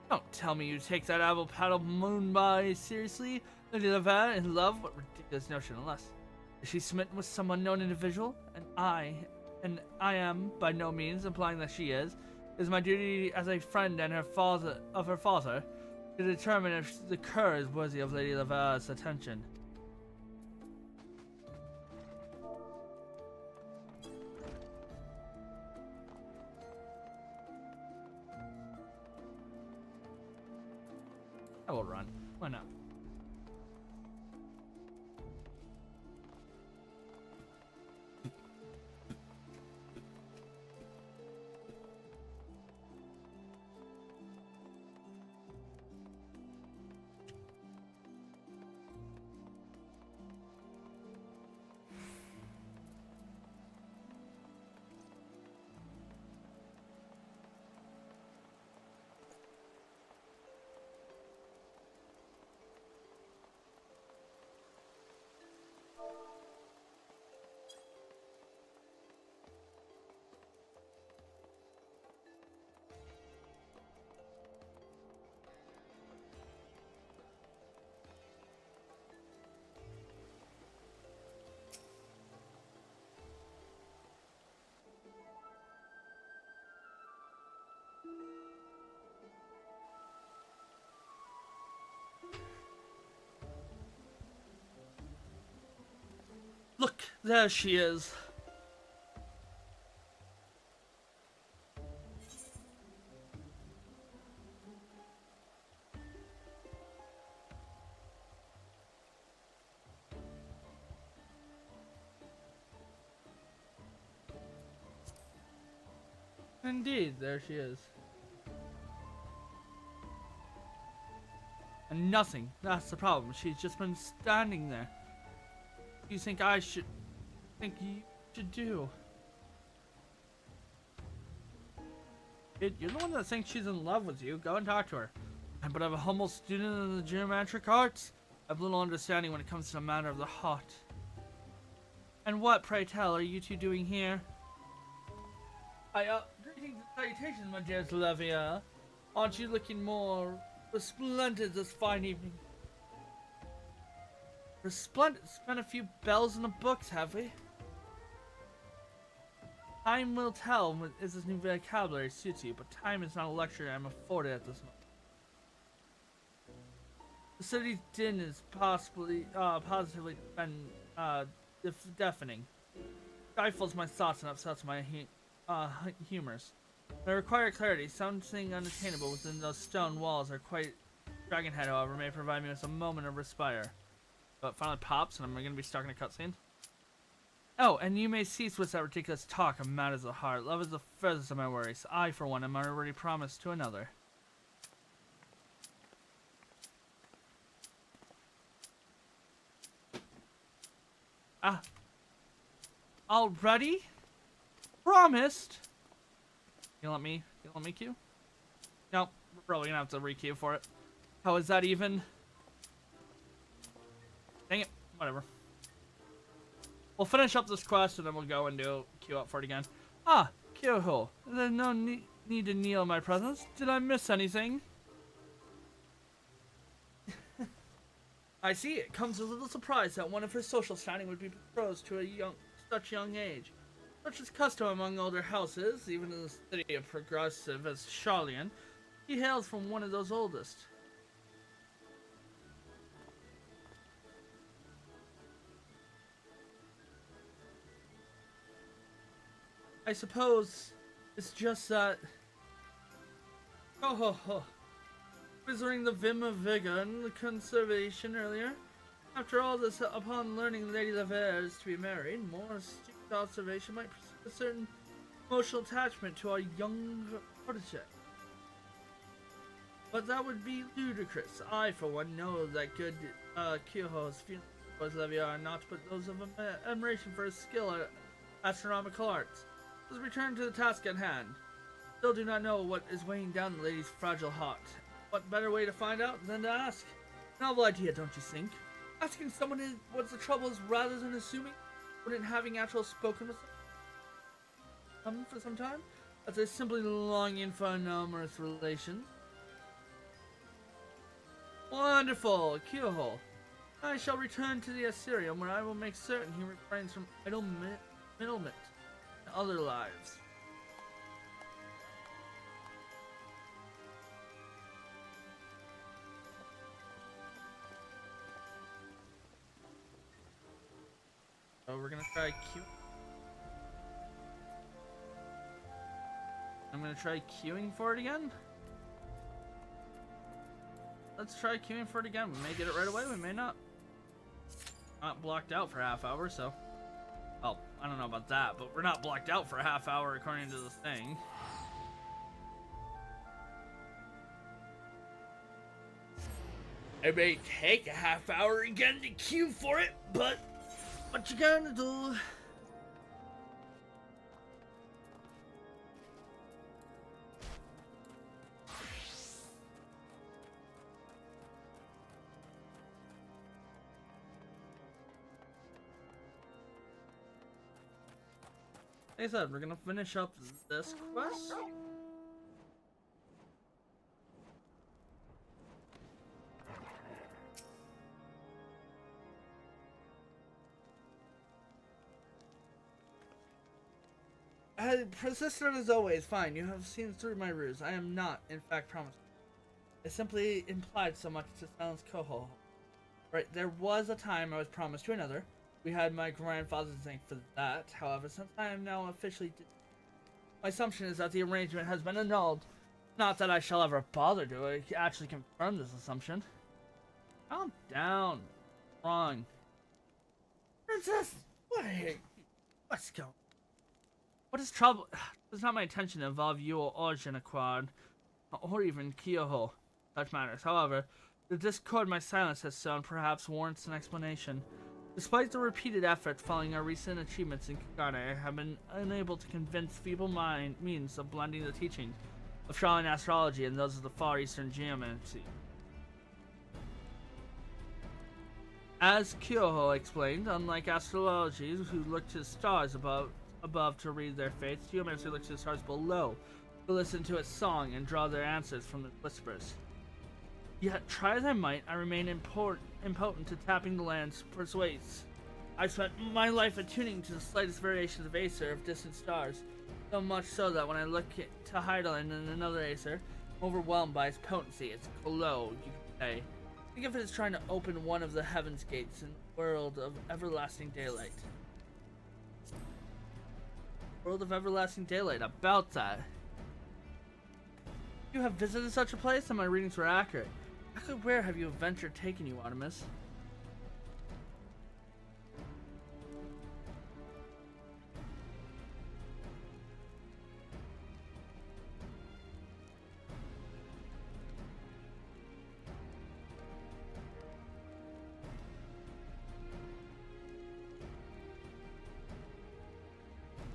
Don't tell me you take that apple paddle moon body seriously. Lady Lavinia in love? What ridiculous notion, unless... Is she smitten with some unknown individual? And I am by no means implying that she is. It is my duty as a friend and her father to determine if the cur is worthy of Lady Lavinia's attention. I will run. Why not? Look, there she is. Indeed, there she is. And nothing. That's the problem. She's just been standing there. What do you think I should you should do? You're the one that thinks she's in love with you. Go and talk to her. But I'm a humble student of the geometric arts. I have little understanding when it comes to the matter of the heart. And what, pray tell, are you two doing here? Greetings and salutations, my dear Slavia. Aren't you looking more resplendent this fine evening? Resplendent? Spent a few bells in the books, have we? Time will tell if this new vocabulary suits you, but time is not a luxury I'm afforded at this moment. The city's din is positively been deafening. Stifles my thoughts and upsets my humors. I require clarity. Something unattainable within those stone walls are quite. Dragonhead, however, may provide me with a moment of respite. But it finally pops, and I'm going to be stuck in a cutscene. Oh, and you may cease with that ridiculous talk of matters of the heart. Love is the furthest of my worries. I, for one, am already promised to another. Already? Promised? You let me queue? Nope, we're probably gonna have to re-queue for it. How is that even? Dang it, whatever. We'll finish up this quest and then we'll go and queue up for it again. Ah, Kyoho. There's no need to kneel in my presence. Did I miss anything? I see. It comes as a little surprise that one of her social standing would be betrothed to such young age. Such is custom among older houses, even in the city of progressive as Chillin. He hails from one of those oldest. I suppose it's just that. Oh ho ho. Visiting the vim of vigor and the conservation earlier. After all this, upon learning Lady Lavere is to be married, more astute observation might perceive a certain emotional attachment to our young protege. But that would be ludicrous. I, for one, know that good Kyoho's feelings towards Lavere are not but those of admiration for his skill at astronomical arts. Let's return to the task at hand. Still do not know what is weighing down the lady's fragile heart. What better way to find out than to ask? Novel idea, don't you think? Asking someone what the trouble is rather than assuming, wouldn't having actual spoken with them for some time, as they simply longing for a numerous relation. Wonderful, Kyoho. I shall return to the Assyrium, where I will make certain he refrains from idle middlement in other lives. So we're gonna try queue. I'm gonna try queuing for it again. Let's try queuing for it again. We may get it right away, we may not. Not blocked out for a half hour, so. Well, I don't know about that, but we're not blocked out for a half hour according to the thing. It may take a half hour again to queue for it, but what you gonna do? Like I said, we're gonna finish up this quest. Persistent as always, fine. You have seen through my ruse. I am not, in fact, promised. I simply implied so much to silence Kyoho. Right, there was a time I was promised to another. We had my grandfather to thank for that. However, since I am now officially my assumption is that the arrangement has been annulled. Not that I shall ever bother to actually confirm this assumption. Calm down. Wrong. Princess, what's going on? What is trouble? It's not my intention to involve you or Genequad, or even Kyoho. Such matters. However, the discord my silence has sown perhaps warrants an explanation. Despite the repeated effort following our recent achievements in Kagane, I have been unable to convince feeble means of blending the teachings of Shaolin astrology and those of the Far Eastern geomancy. As Kyoho explained, unlike astrology, who look to the stars above to read their fates, geomancy looks to the stars below to listen to its song and draw their answers from the whispers. Yet, try as I might, I remain impotent to tapping the land's persuades. I've spent my life attuning to the slightest variations of Acer of distant stars, so much so that when I look to Heidelin and another Acer, I'm overwhelmed by its potency, its glow, you could say. Think of it as trying to open one of the heaven's gates in the world of everlasting daylight. World of everlasting daylight, about that. You have visited such a place, and my readings were accurate. Exactly where have your adventure taken you, Artemis?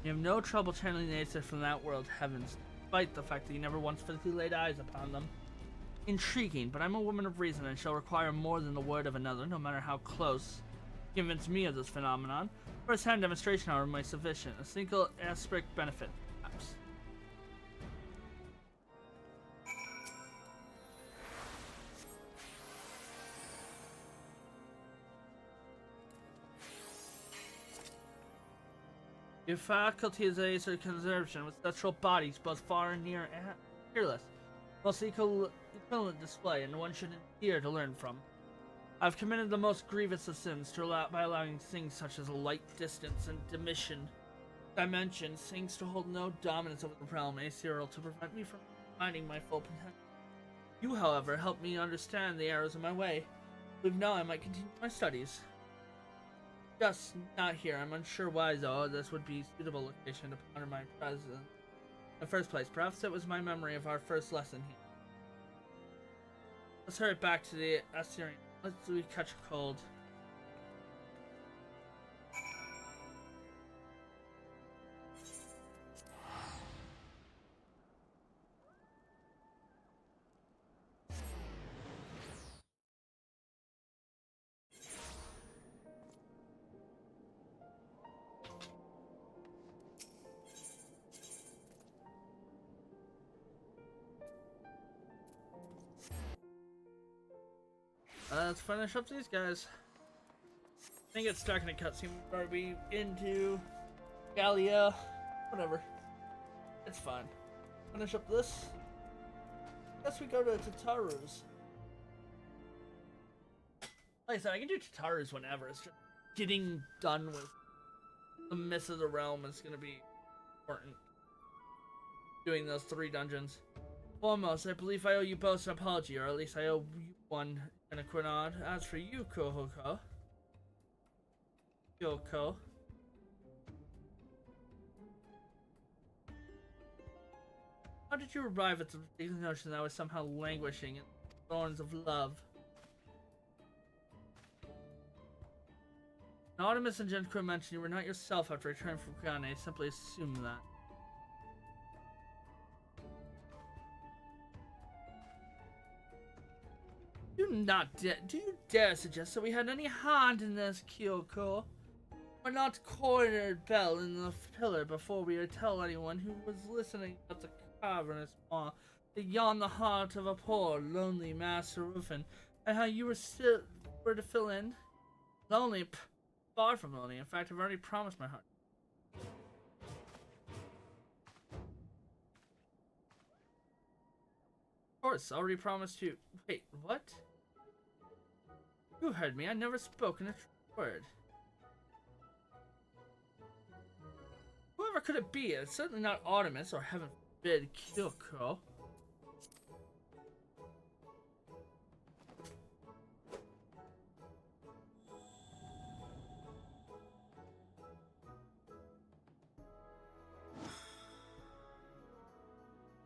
You have no trouble channeling the Acer from that world heavens, despite the fact that you never once physically laid eyes upon them. Intriguing, but I'm a woman of reason and shall require more than the word of another, no matter how close. Convince me of this phenomenon. First-hand demonstration, however, may sufficient. A single aspect benefit, perhaps. Your faculty is Acer conservation with natural bodies, both far and near and fearless. Most equivalent display, and one should adhere to learn from. I've committed the most grievous of sins by allowing things such as light distance and dimension, things to hold no dominance over the realm Aethereal to prevent me from finding my full potential. You, however, helped me understand the errors of my way. I believe now I might continue my studies. Just not here. I'm unsure why, though, this would be a suitable location to ponder my presence. In the first place, perhaps it was my memory of our first lesson here. Let's hurry back to the Assyrian. Let's catch a cold. Let's finish up these guys. I think it's stuck in a cutscene. Are we into Gallia? Whatever. It's fine. Finish up this. Guess we go to Tataru's. Like I said, I can do Tataru's whenever. It's just getting done with the Myth of the Realm is going to be important. Doing those 3 dungeons. Foremost, I believe I owe you both an apology, or at least I owe you one and a quinod. As for you, Kyoko. How did you arrive at the ridiculous notion that I was somehow languishing in the thorns of love? Artemis and Genko mentioned you were not yourself after returning from Kagane. I simply assumed that. Do you dare suggest that we had any hand in this, Kyoko? We're not cornered Bell in the pillar before we tell anyone who was listening about the cavernous maw that yawned the heart of a poor, lonely Master Rufin, and how you were to fill in? Lonely? Far from lonely. In fact, I've already promised my heart. Of course, already promised you. Wait, what? You heard me. I never spoken a word. Whoever could it be? It's certainly not Artemis, or heaven forbid, Kyoko.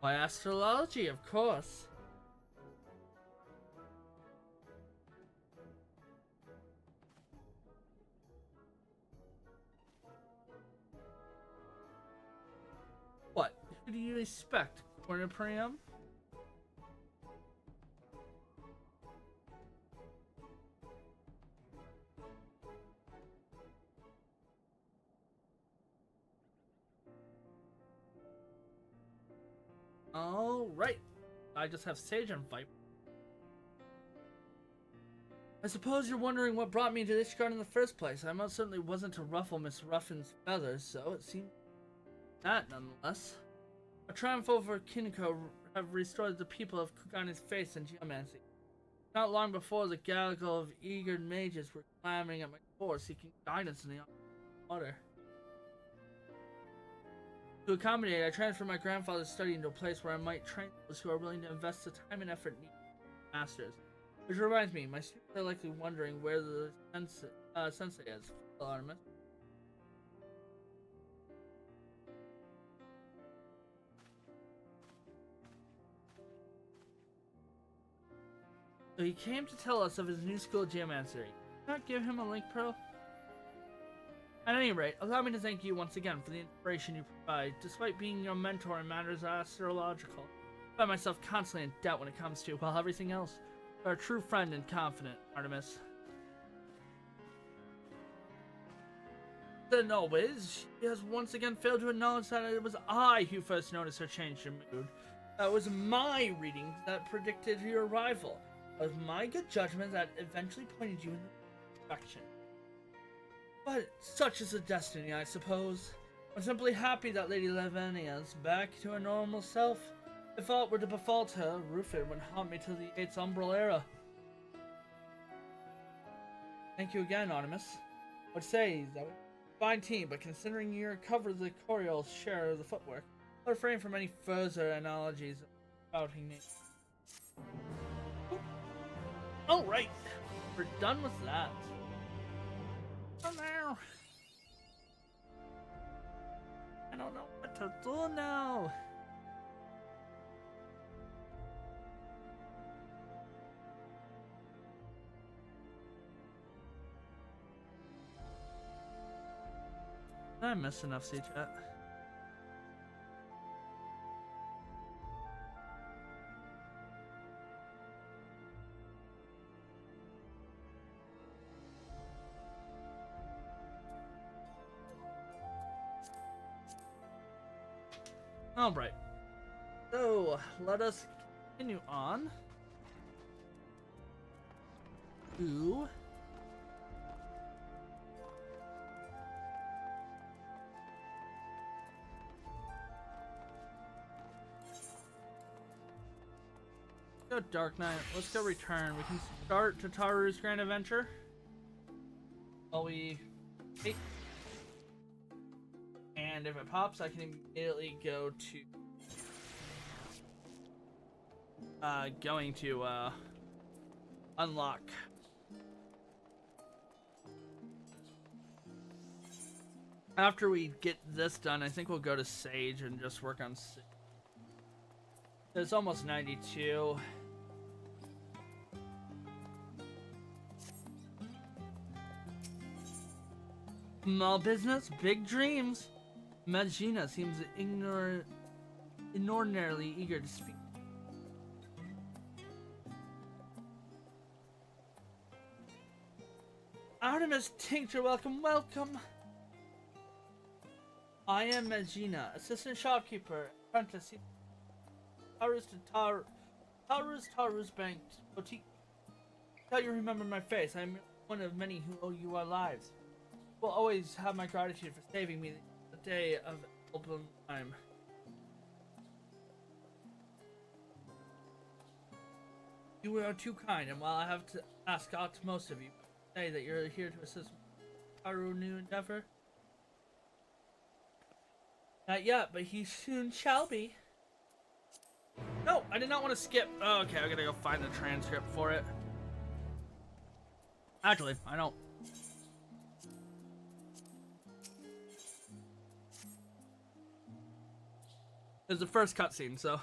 By astrology, of course. What? Who do you expect? Corner Priam? All right. I just have Sage and Viper. I suppose you're wondering what brought me to this garden in the first place. I most certainly wasn't to ruffle Miss Ruffin's feathers, so it seemed that nonetheless. A triumph over Kinko have restored the people of Kugani's faith in geomancy. Not long before, the gaggle of eager mages were clamoring at my door, seeking guidance in the water. To accommodate, I transferred my grandfather's study into a place where I might train those who are willing to invest the time and effort needed to masters. Which reminds me, my students are likely wondering where the sensei is. Artemis. So he came to tell us of his new school of geomancy. Not give him a link, Pearl? At any rate, allow me to thank you once again for the inspiration you provide. Despite being your mentor in matters astrological, I find myself constantly in doubt when it comes to, well, everything else. You are a true friend and confident, Artemis. Then always, she has once again failed to acknowledge that it was I who first noticed her change in mood. That was my reading that predicted your arrival. It was my good judgment that eventually pointed you in the direction. But such is the destiny, I suppose. I'm simply happy that Lady Lavinia is back to her normal self. If aught were to befall her, Rufin would haunt me till the 8th Umbral Era. Thank you again, Artemis. I would say that was a fine team, but considering you covered the Coriol's share of the footwork, I'll refrain from any further analogies about me. Alright, we're done with that. Oh no! I don't know what to do now! Did I miss enough C-chat? Alright. So, let us continue on to go Dark Knight. Let's go Return. We can start Tataru's Grand Adventure. While we wait. And if it pops, I can immediately go to going to unlock. After we get this done, I think we'll go to Sage and just work on Sage. It's almost 92. Small business, big dreams. Magina seems inordinately eager to speak. Artemis Tincture, welcome, welcome. I am Magina, assistant shopkeeper, apprentice. Taru's Bank Boutique. How you remember my face? I'm one of many who owe you our lives. Will always have my gratitude for saving me the day of album time. You are too kind, and while I have to ask out to most of you, say that you're here to assist Taru's new endeavor. Not yet, but he soon shall be. No, I did not want to skip. Oh, okay, I gotta go find the transcript for it. Actually, I don't. It was the first cutscene, so.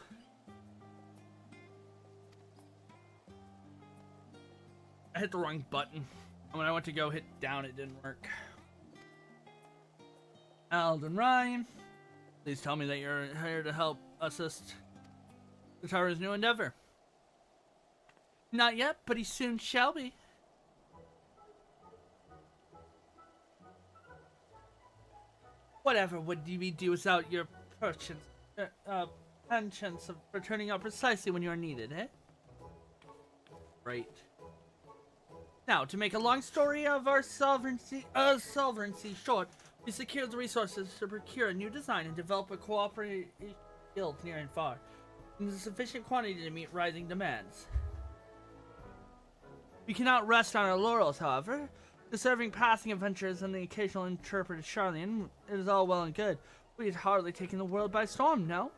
I hit the wrong button. And when I went to go hit down, it didn't work. Alden Ryan, please tell me that you're here to help assist the tower's new endeavor. Not yet, but he soon shall be. Whatever would we do without your penchant of returning up precisely when you are needed, eh? Right. Now, to make a long story of our sovereignty short, we secured the resources to procure a new design and develop a cooperative guild near and far, in a sufficient quantity to meet rising demands. We cannot rest on our laurels, however. Serving passing adventures and the occasional interpreted Charlian, it is all well and good. We had hardly taken the world by storm, no?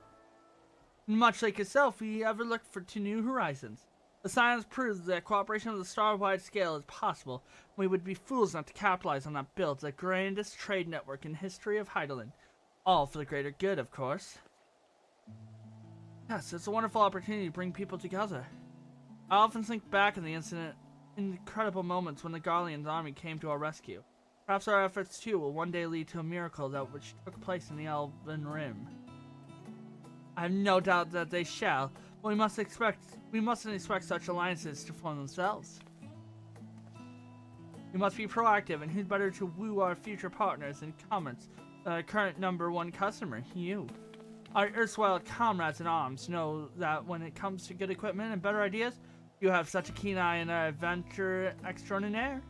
Much like yourself, we ever looked to new horizons. The science proves that cooperation on the star-wide scale is possible. We would be fools not to capitalize on that build, the grandest trade network in history of Heidelin. All for the greater good, of course. Yes, it's a wonderful opportunity to bring people together. I often think back on the incredible moments when the Garlean's army came to our rescue. Perhaps our efforts too will one day lead to a miracle that which took place in the Elven Rim. I have no doubt that they shall, but we mustn't expect such alliances to form themselves. We must be proactive, and who's better to woo our future partners in commerce than our current #1 customer, you. Our erstwhile comrades in arms know that when it comes to good equipment and better ideas, you have such a keen eye in our adventure extraordinaire.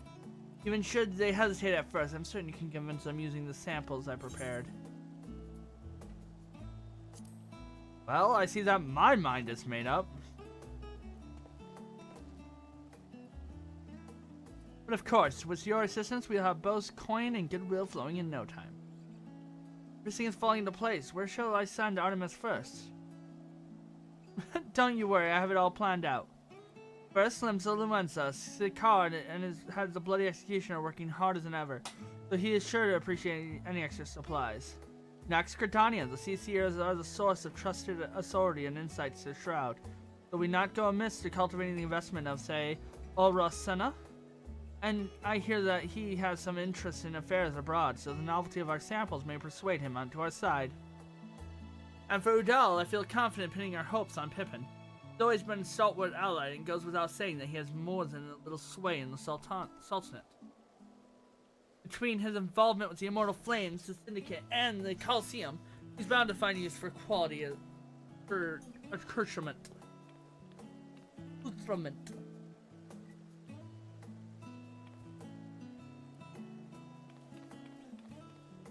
Even should they hesitate at first, I'm certain you can convince them using the samples I prepared. Well, I see that my mind is made up. But of course, with your assistance, we'll have both coin and goodwill flowing in no time. Everything is falling into place. Where shall I send Artemis first? Don't you worry, I have it all planned out. First, Limsa Lumensa, Sicard and his head the bloody executioner working harder than ever, so he is sure to appreciate any extra supplies. Next, Cretania, the CCers are the source of trusted authority and insights to Shroud, so we not go amiss to cultivating the investment of, say, Ulra Senna. And I hear that he has some interest in affairs abroad, so the novelty of our samples may persuade him onto our side. And for Udal, I feel confident pinning our hopes on Pippin. He's always been a stalwart ally, and goes without saying that he has more than a little sway in the Sultanate. Between his involvement with the Immortal Flames, the Syndicate, and the Colosseum, he's bound to find use for quality for accoutrement.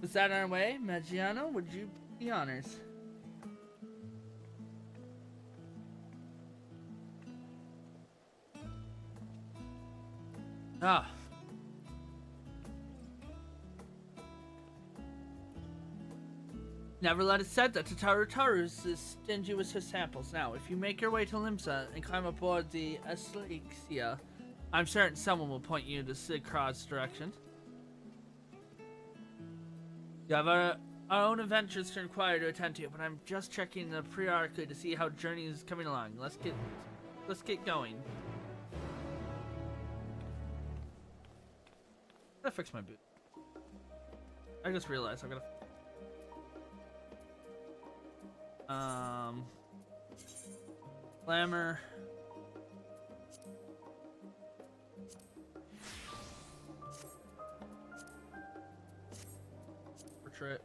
Is that our way? Maggiano, would you be honors? Ah. Never let it said that Tataru is stingy with his samples. Now, if you make your way to Limsa and climb aboard the ffxiv, I'm certain someone will point you to Sigcrod's direction. You have our own adventures to inquire to attend to, but I'm just checking the periodically to see how journey is coming along. Let's get going. I gotta fix my boot. I just realized I'm gonna. Glamour. Portrait.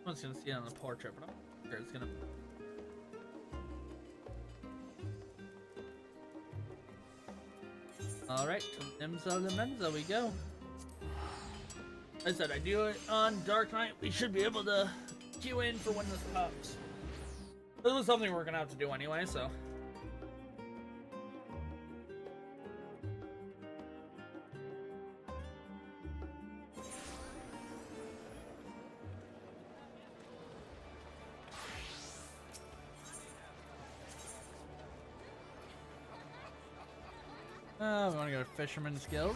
I was gonna see it on the portrait, but I'm sure it's gonna. Alright, to Limsa we go. I said I do it on Dark Knight. We should be able to queue in for when this pops. This was something we're gonna have to do anyway, so. We want to go to Fisherman's Guild.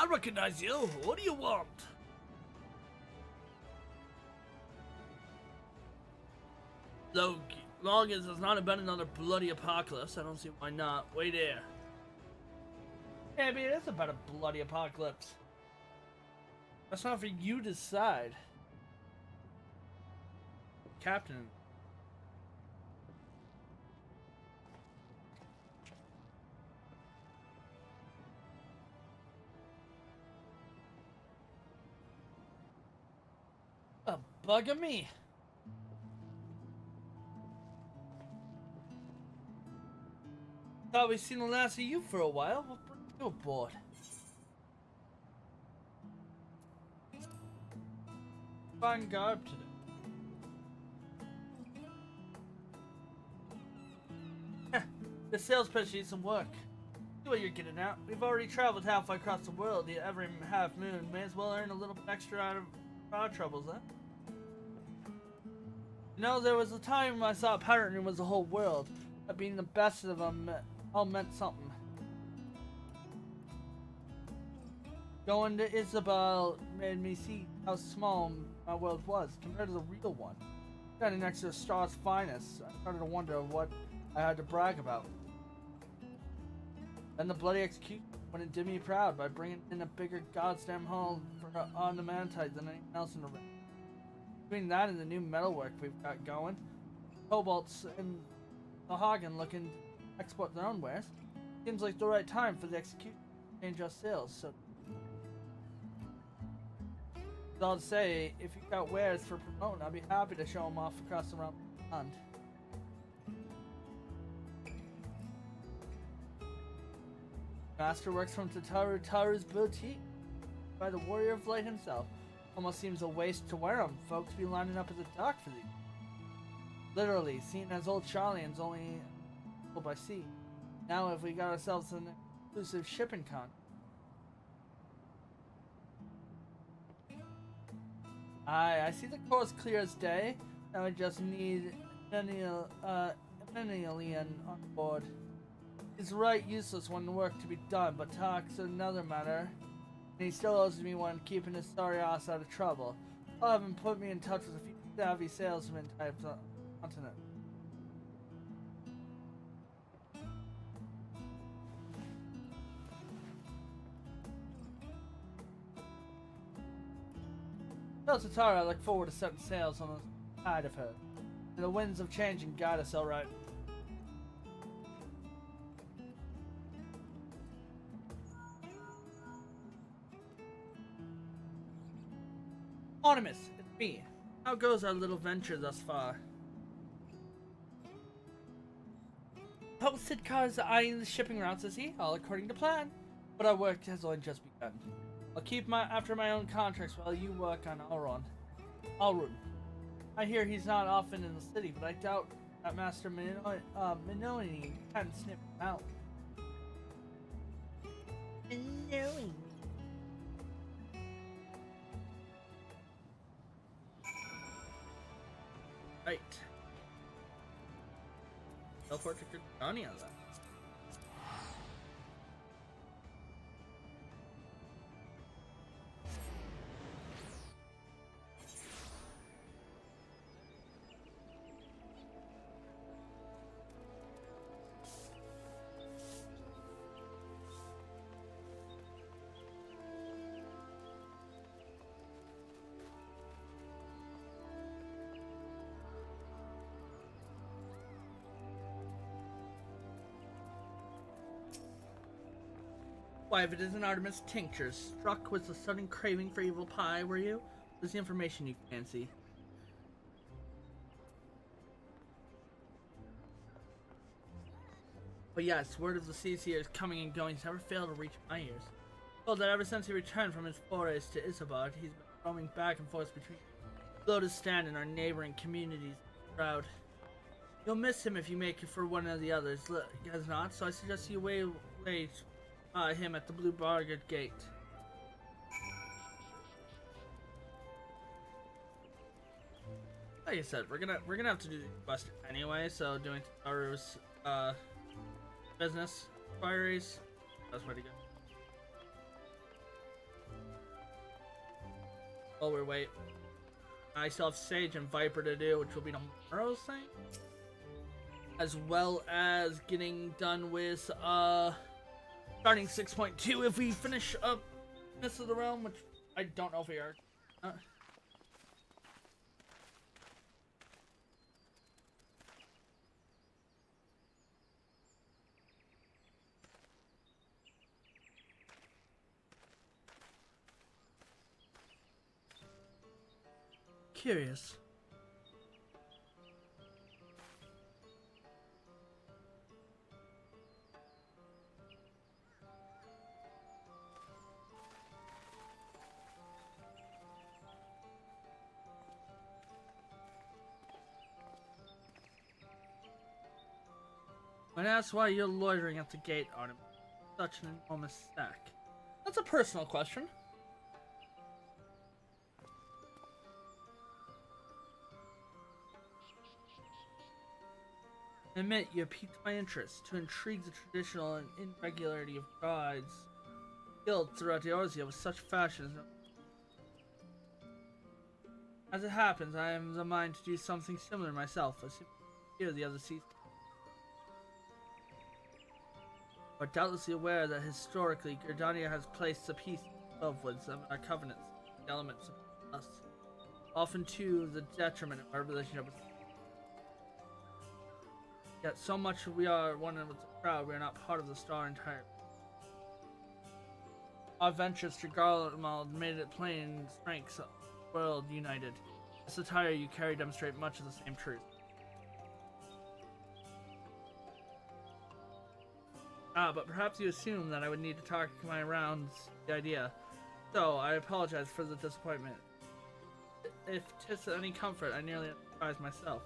I recognize you. What do you want? Long as there's not been another bloody apocalypse, I don't see why not. Wait there. Maybe it is about a bloody apocalypse. That's not for you to decide. Captain. A bug of me. Thought we'd seen the last of you for a while. We'll bring you aboard. Fine garb today. The sales pitch needs some work. See what you're getting at. We've already traveled halfway across the world every half moon. May as well earn a little bit extra out of our troubles, huh? You know, there was a time I saw a pattern was the whole world. That being the best of them all meant something. Going to Isabel made me see how small my world was compared to the real one. Standing next to the star's finest, I started to wonder what I had to brag about. Then the bloody execution when it did me proud by bringing in a bigger goddamn haul on the Mantite than anyone else in the ring. Between that and the new metalwork we've got going, Cobalt's and the Hagen looking to export their own wares. Seems like the right time for the execution to change our sales. So, all to say, if you got wares for promoting, I'd be happy to show them off across the realm beyond. Masterworks from Taru's boutique by the Warrior of Light himself. Almost seems a waste to wear them. Folks be lining up at the dock for these. Literally, seeing as old Charlian's only by sea. Now if we got ourselves an exclusive shipping con. I see the course clear as day. Now we just need Emilian on board. It's right useless when the work to be done, but talk's another matter. And he still owes me one, keeping his sorry ass out of trouble. I'll have him put me in touch with a few savvy salesman types on the continent. Tell Tatara I look forward to setting sails on the tide of her. And the winds of change and guide us alright. Artemis, it's me. How goes our little venture thus far? Posted cars eyeing the shipping routes to see, all according to plan. But our work has only just begun. I'll keep after my own contracts while you work on Alrun. I hear he's not often in the city, but I doubt that Master Minoni can snip him out. Minoni. Right. Teleport to Johnny on that. Why, if it isn't Artemis Tinctures, struck with a sudden craving for evil pie, were you? What's the information you fancy? But yes, word of the Seaseer's coming and going has never failed to reach my ears. Told that ever since he returned from his forays to Isabad, he's been roaming back and forth between Lotus Stand and our neighboring communities. Proud. You'll miss him if you make it for one of the others, guess not, so I suggest you wait him at the Blue Bargate Gate. Like I said, we're gonna have to do the quest anyway, so doing Taru's business inquiries, that's where to go. while we wait. I still have Sage and Viper to do, which will be tomorrow's thing. As well as getting done with starting 6.2 if we finish up Mists of the Realm, which I don't know if we are. Curious. When asked why you're loitering at the gate on such an enormous stack. That's a personal question. Admit you piqued my interest to intrigue the traditional and irregularity of gods guild throughout the Eorzea with such fashion. As it happens, I am the mind to do something similar myself, as here the other season. But doubtlessly aware that historically Gridania has placed a peace of with them our covenants, the elements of us, often to the detriment of our relationship with. Yet so much we are one with the crowd, we are not part of the star entire. Our ventures to Garlemald made it plain strengths of the world united. This attire you carry demonstrate much of the same truth. But perhaps you assumed that I would need to talk my rounds the idea. So, I apologize for the disappointment. If 'tis any comfort, I nearly surprised myself.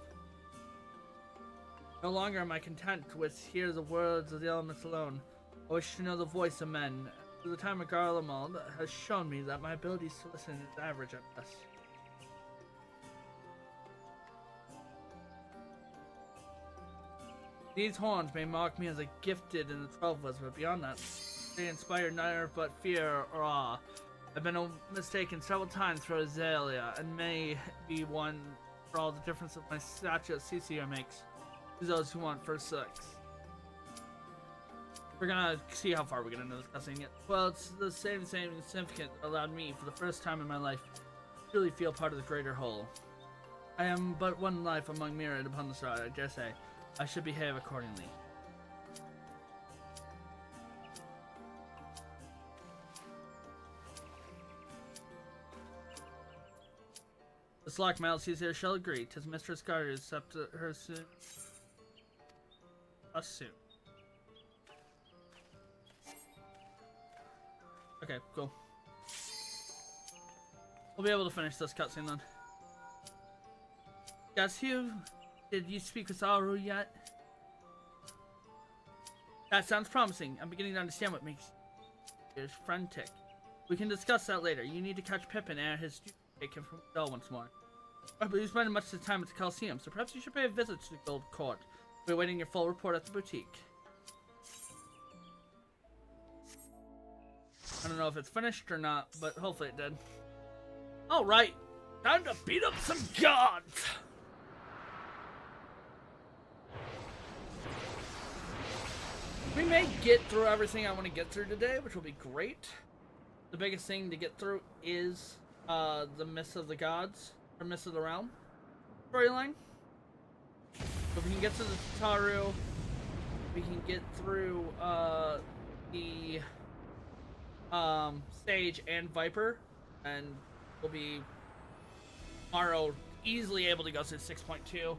No longer am I content with hear the words of the elements alone. I wish to know the voice of men. Through the time of Garlemald has shown me that my abilities to listen is average at best. These horns may mark me as a gifted in the 12 was, but beyond that, they inspire neither but fear or awe. I've been mistaken several times for Azalea, and may be one for all the difference of my stature CCR makes to those who want first six. We're gonna see how far we're gonna know discussing it. Well, it's the same significance that allowed me, for the first time in my life, to truly feel part of the greater whole. I am but one life among myriad upon the star, I dare say. I should behave accordingly. The slack malisies here shall agree. 'Tis Mistress Garter except her soon. Us soon. Okay, cool. We'll be able to finish this cutscene then. Yes, Hugh. Did you speak with Aru yet? That sounds promising. I'm beginning to understand what makes your friend tick. We can discuss that later. You need to catch Pippin ere his take him from Bell once more. But you spend much of the time at the Coliseum, so perhaps you should pay a visit to the Gold Court. We're waiting your full report at the boutique. I don't know if it's finished or not, but hopefully it did. Alright, time to beat up some gods! We may get through everything I want to get through today, which will be great. The biggest thing to get through is the Mists of the Gods, or Mists of the Realm storyline. So if we can get to the Taru, we can get through the Sage and Viper, and we'll be tomorrow easily able to go through 6.2.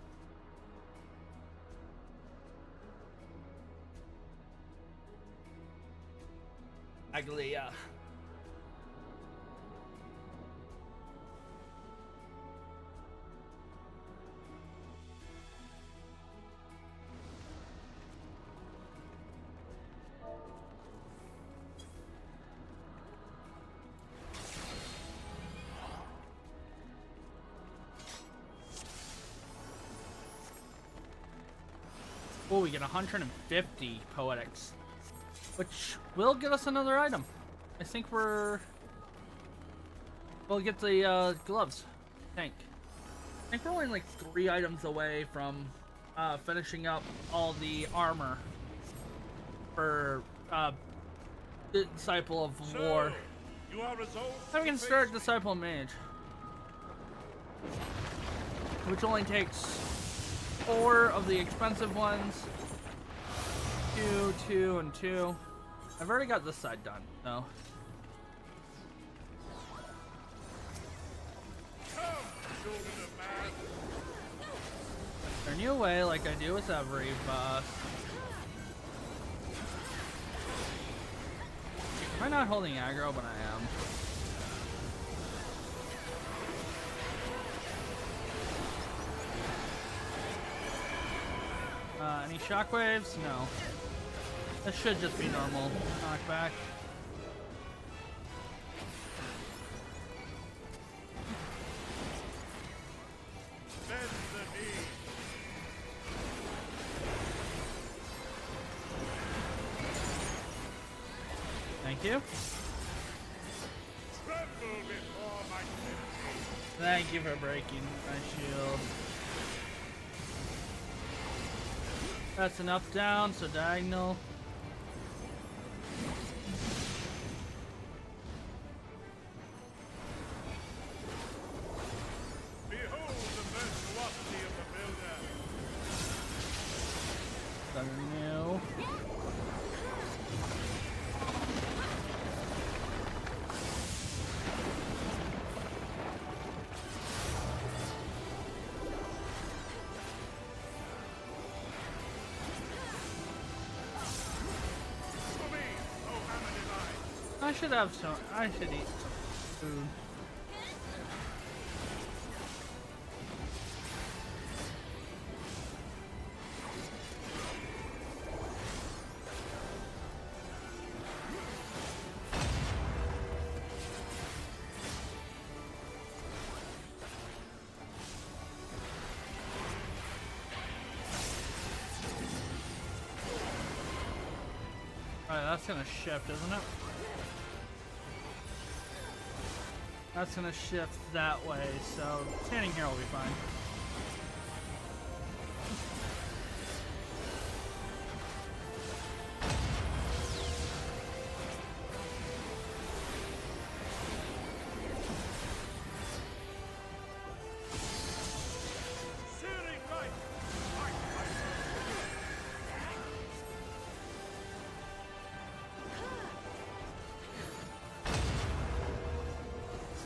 Aglia. Oh, we get 150 poetics, which will get us another item. I think we're We'll get the gloves. Tank. I think we're only like 3 items away from finishing up all the armor for Disciple of War. You are resolved. Then we can start Disciple Mage, which only takes 4 of the expensive ones. 2, 2, and 2. I've already got this side done, so. Turn you away like I do with every boss. Am I not holding aggro? But I am. Any shockwaves? No. This should just be normal knockback. Thank you. Thank you for breaking my shield. That's an up down, so diagonal. Behold the virtuosity of the builder. Something new. I should have some. I should eat some food. Alright, that's gonna shift, isn't it? That's gonna shift that way, so standing here will be fine.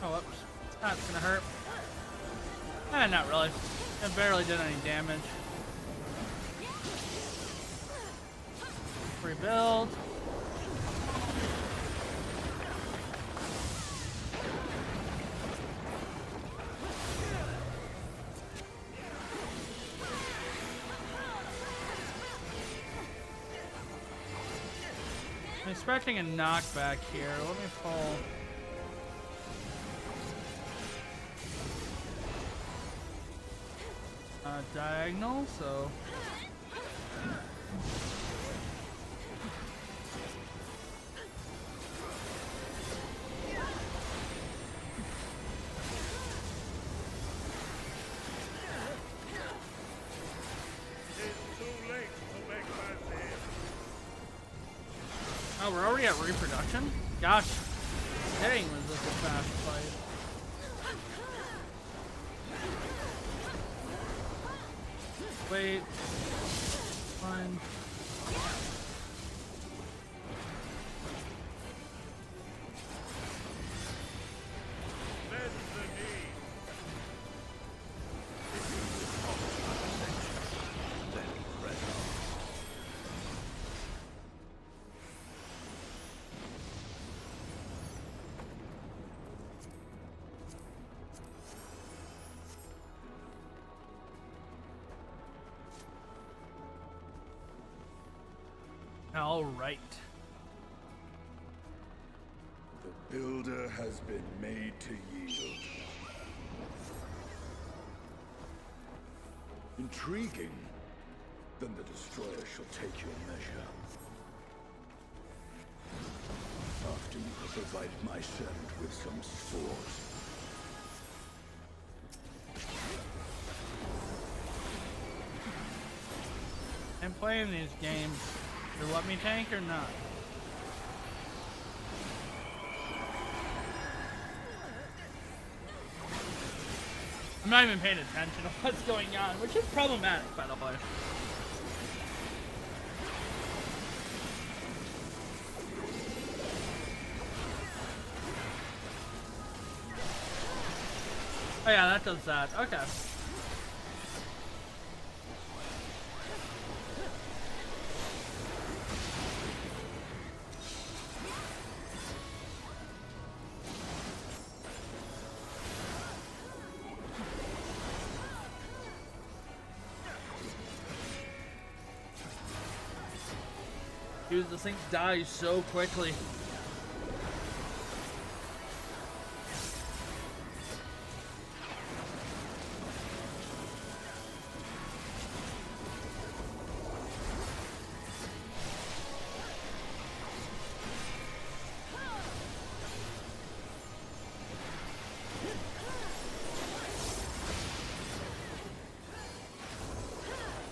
Oh, whoops. That's gonna hurt. Not really. It barely did any damage. Rebuild. I'm expecting a knockback here. Let me pull. Diagonal, so oh, we're already at reproduction? Gosh, dang, was this a fast fight? Wait. Fine. All right. The builder has been made to yield. Intriguing. Then the destroyer shall take your measure. After you have provided my servant with some spores. I'm playing these games. Do you let me tank or not? I'm not even paying attention to what's going on, which is problematic, by the way. Oh yeah, that does that. Okay. Dude, this thing dies so quickly.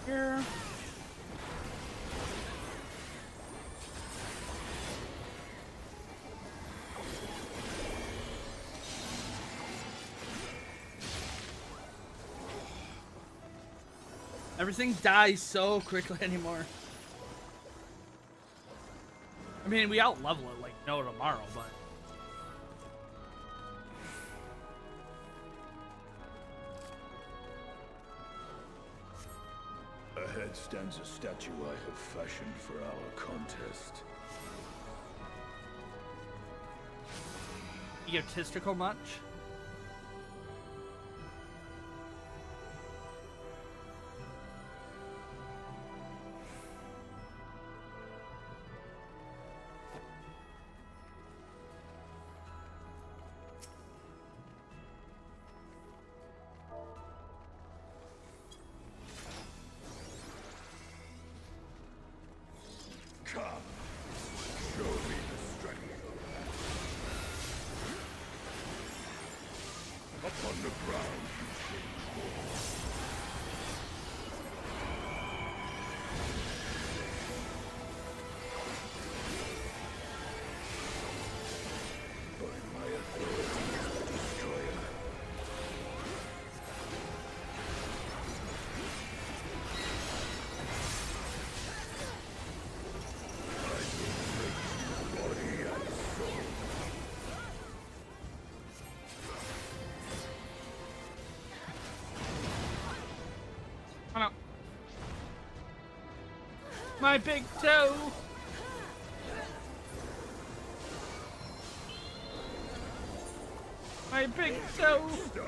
Here. Everything dies so quickly anymore. I mean, we out level it like no tomorrow, but Ahead stands a statue I have fashioned for our contest. egotistical much? Come, show me the strength. Upon the ground you shake forth. By my authority as the destroyer. My big toe! My big toe! Descend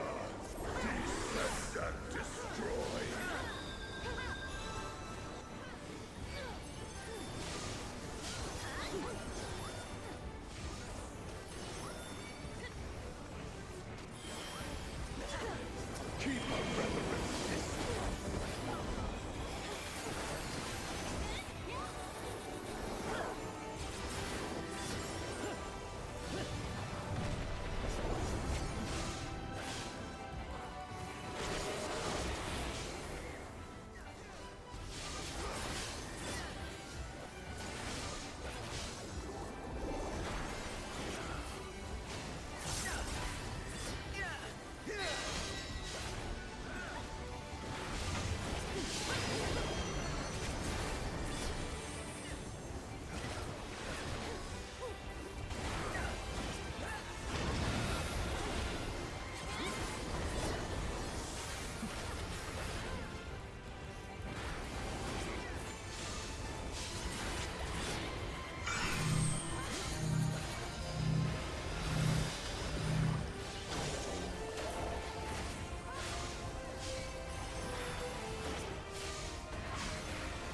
and destroy. Keep a reverent distance.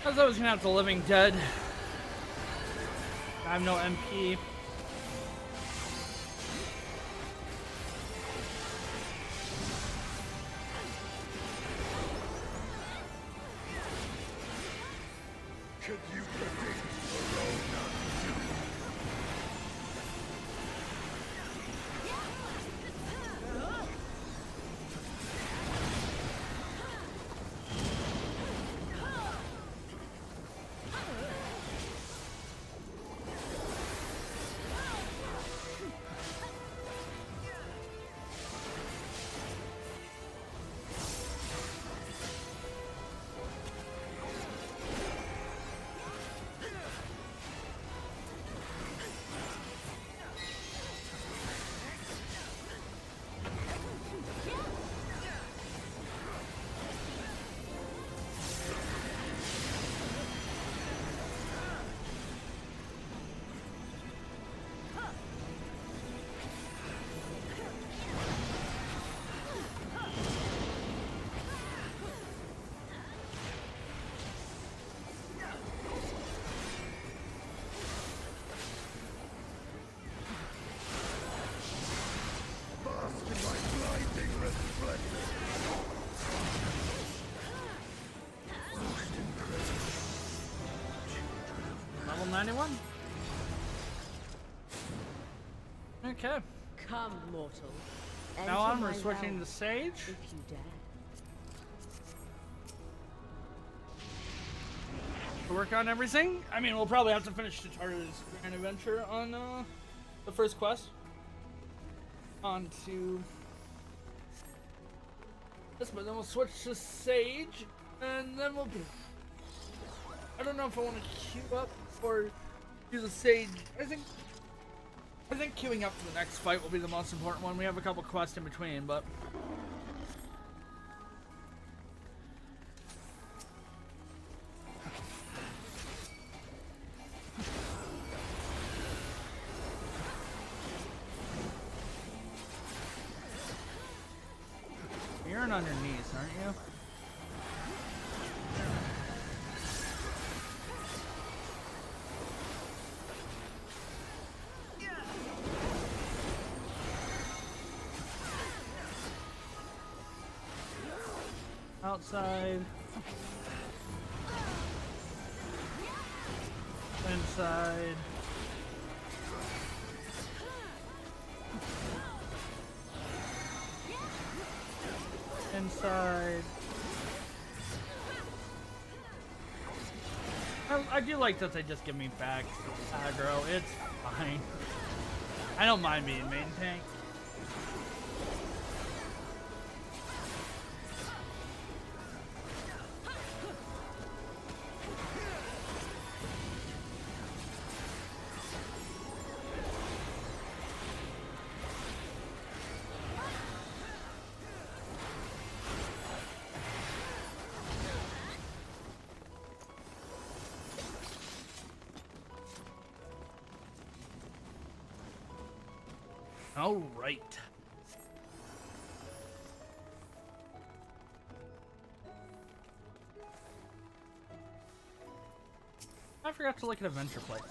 I was always gonna have the living dead. I have no MP. Can you predict alone unto? Level 91. Okay. Come, mortal. Now on, Enter we're my switching realm, to Sage. if you dare. To work on everything. I mean, we'll probably have to finish Tatara's grand adventure on the first quest. On to this, but then we'll switch to Sage, and then we'll. I don't know if I want to queue up or do the Sage. I think queuing up for the next fight will be the most important one. We have a couple quests in between, but. You're on your knees, aren't you? Outside. Inside. Inside. I do like that they just give me back aggro. It's fine. I don't mind being main tank. All right. I forgot to look at Adventure Place.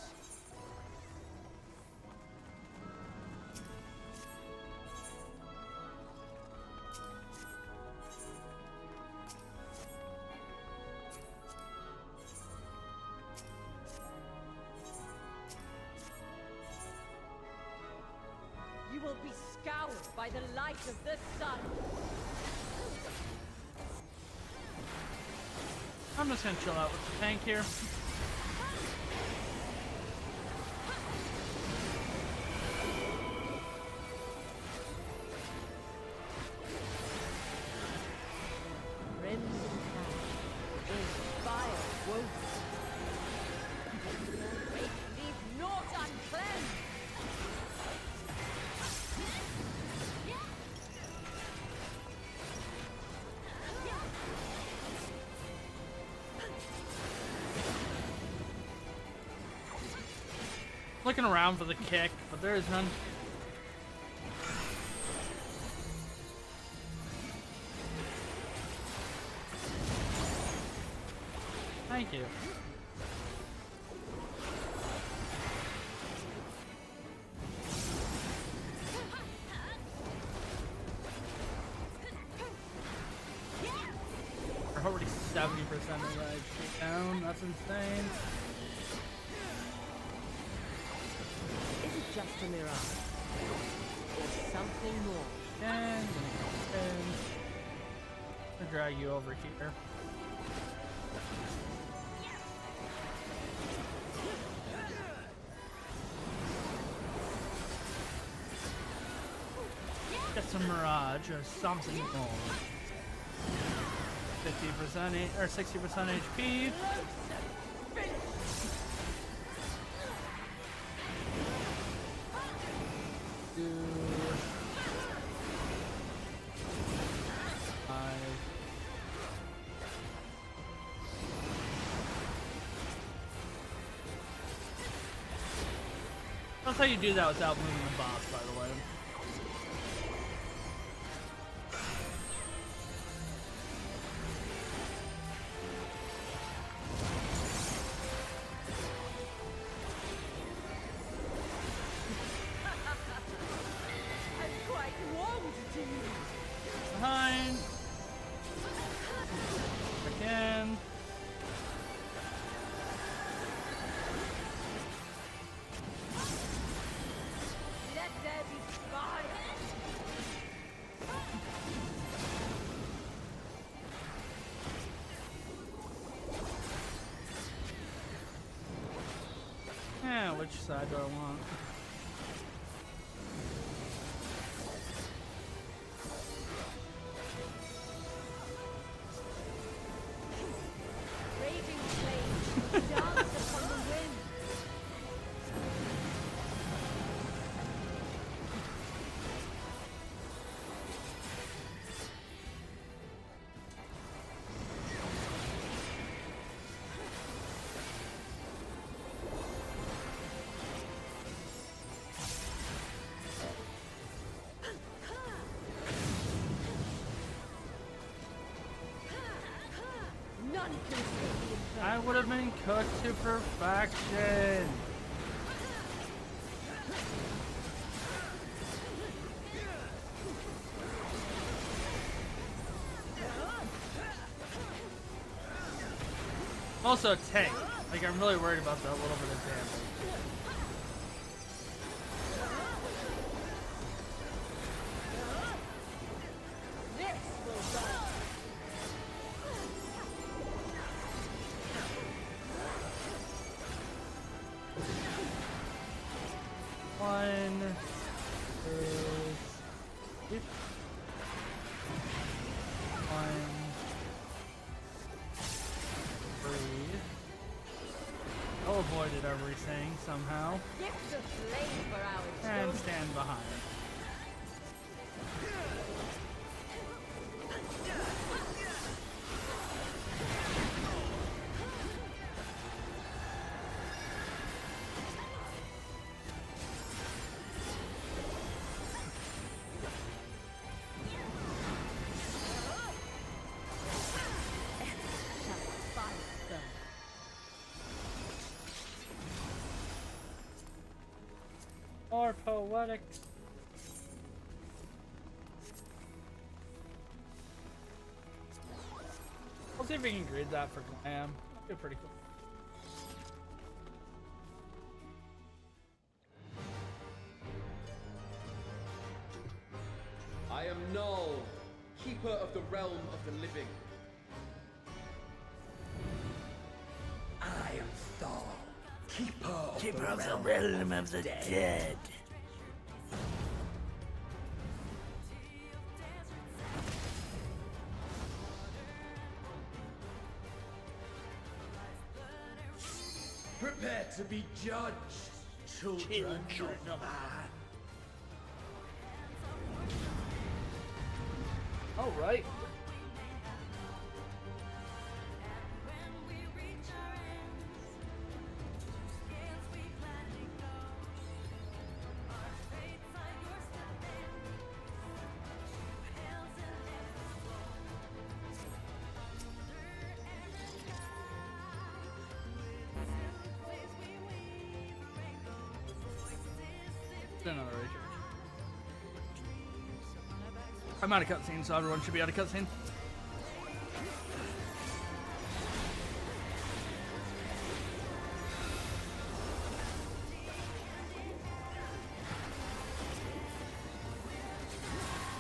You will be scoured by the light of the sun. I'm just gonna chill out with the tank here. Crimson hand is fire woven. Leave naught uncleansed. Looking around for the kick, but there is none. Thank you. We're already 70% of the HP down. That's insane. Is it just a mirage? Or something more? And I'll drag you over here. Get some Mirage or something more. 50% or 60% HP. That's how you do that without moving the boss, by the way. I'm quite warm to you. Behind. Again. Which side do I want? Raging flames dance upon the wind. None can escape the I would have been cooked to perfection. Also a tank. Like, I'm really worried about that little bit of damage. This will die. One, two, three. One, three. I avoided everything somehow. Gifts of flame for our And stone. stand behind. More poetic. We'll see if we can grid that for glam. That'd be pretty cool. I am Null, keeper of the realm of the living. I am Thor, keeper of the realm of the dead. Prepare to be judged, children of man. All right. Another recharge. I'm out of cutscene, so everyone should be out of cutscene.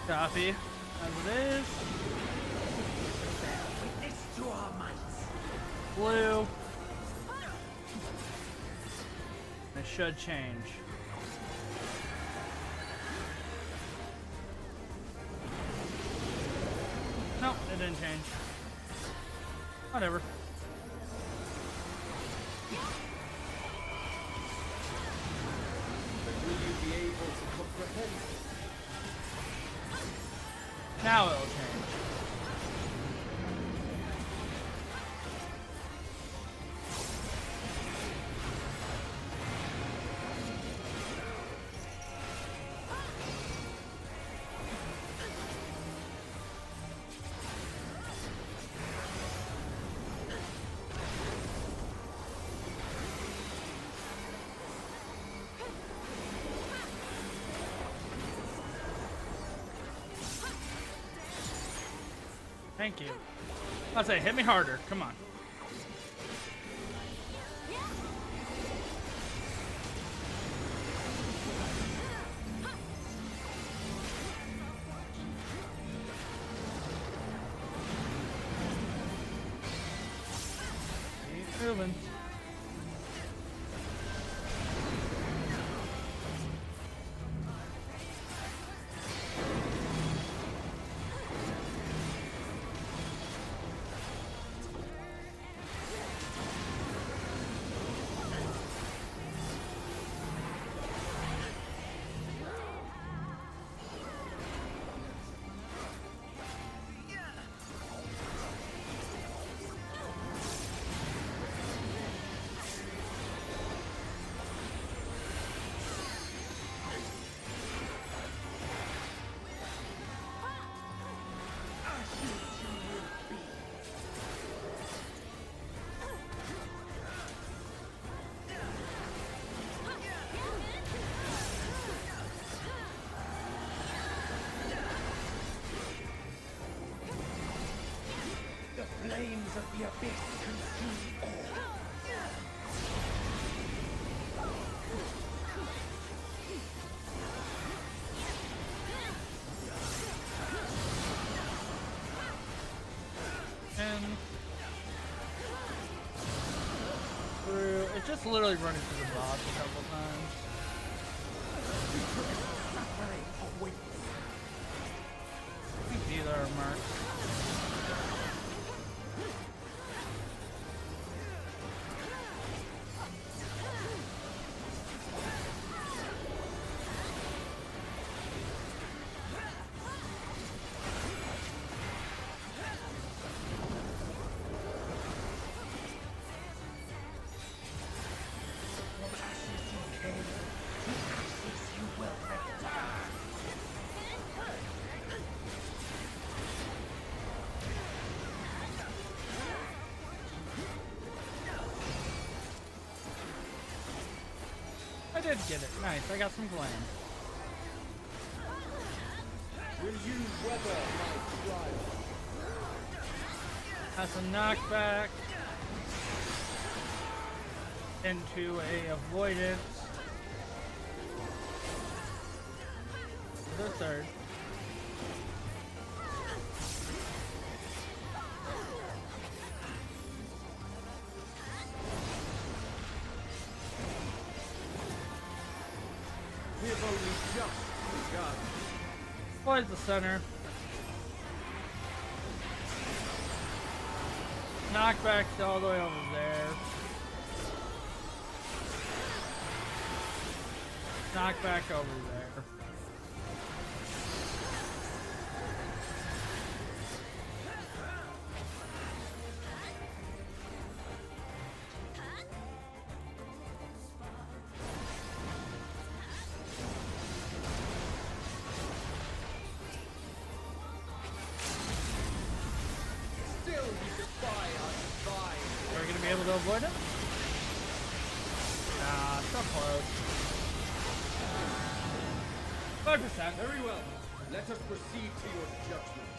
Copy. As it is. Witness to our might. Blue. It should change. No, it didn't change. Whatever. But will you be able to comprehend? Now it'll change. Thank you. I'll say, hit me harder. Come on. Keep moving. of the abyss consume all. And through, it's just literally running through the boss a couple times. Either are marked. I did get it. Nice. I got some glam. Will you weather my trial? That's a knockback into a avoidance. The third. We have only just begun. Towards the center. Knockback's all the way over there. Knockback over there. Still you defy our divine. Are we gonna be able to avoid it? Nah, so close. 5%. Very well. Let us proceed to your judgment.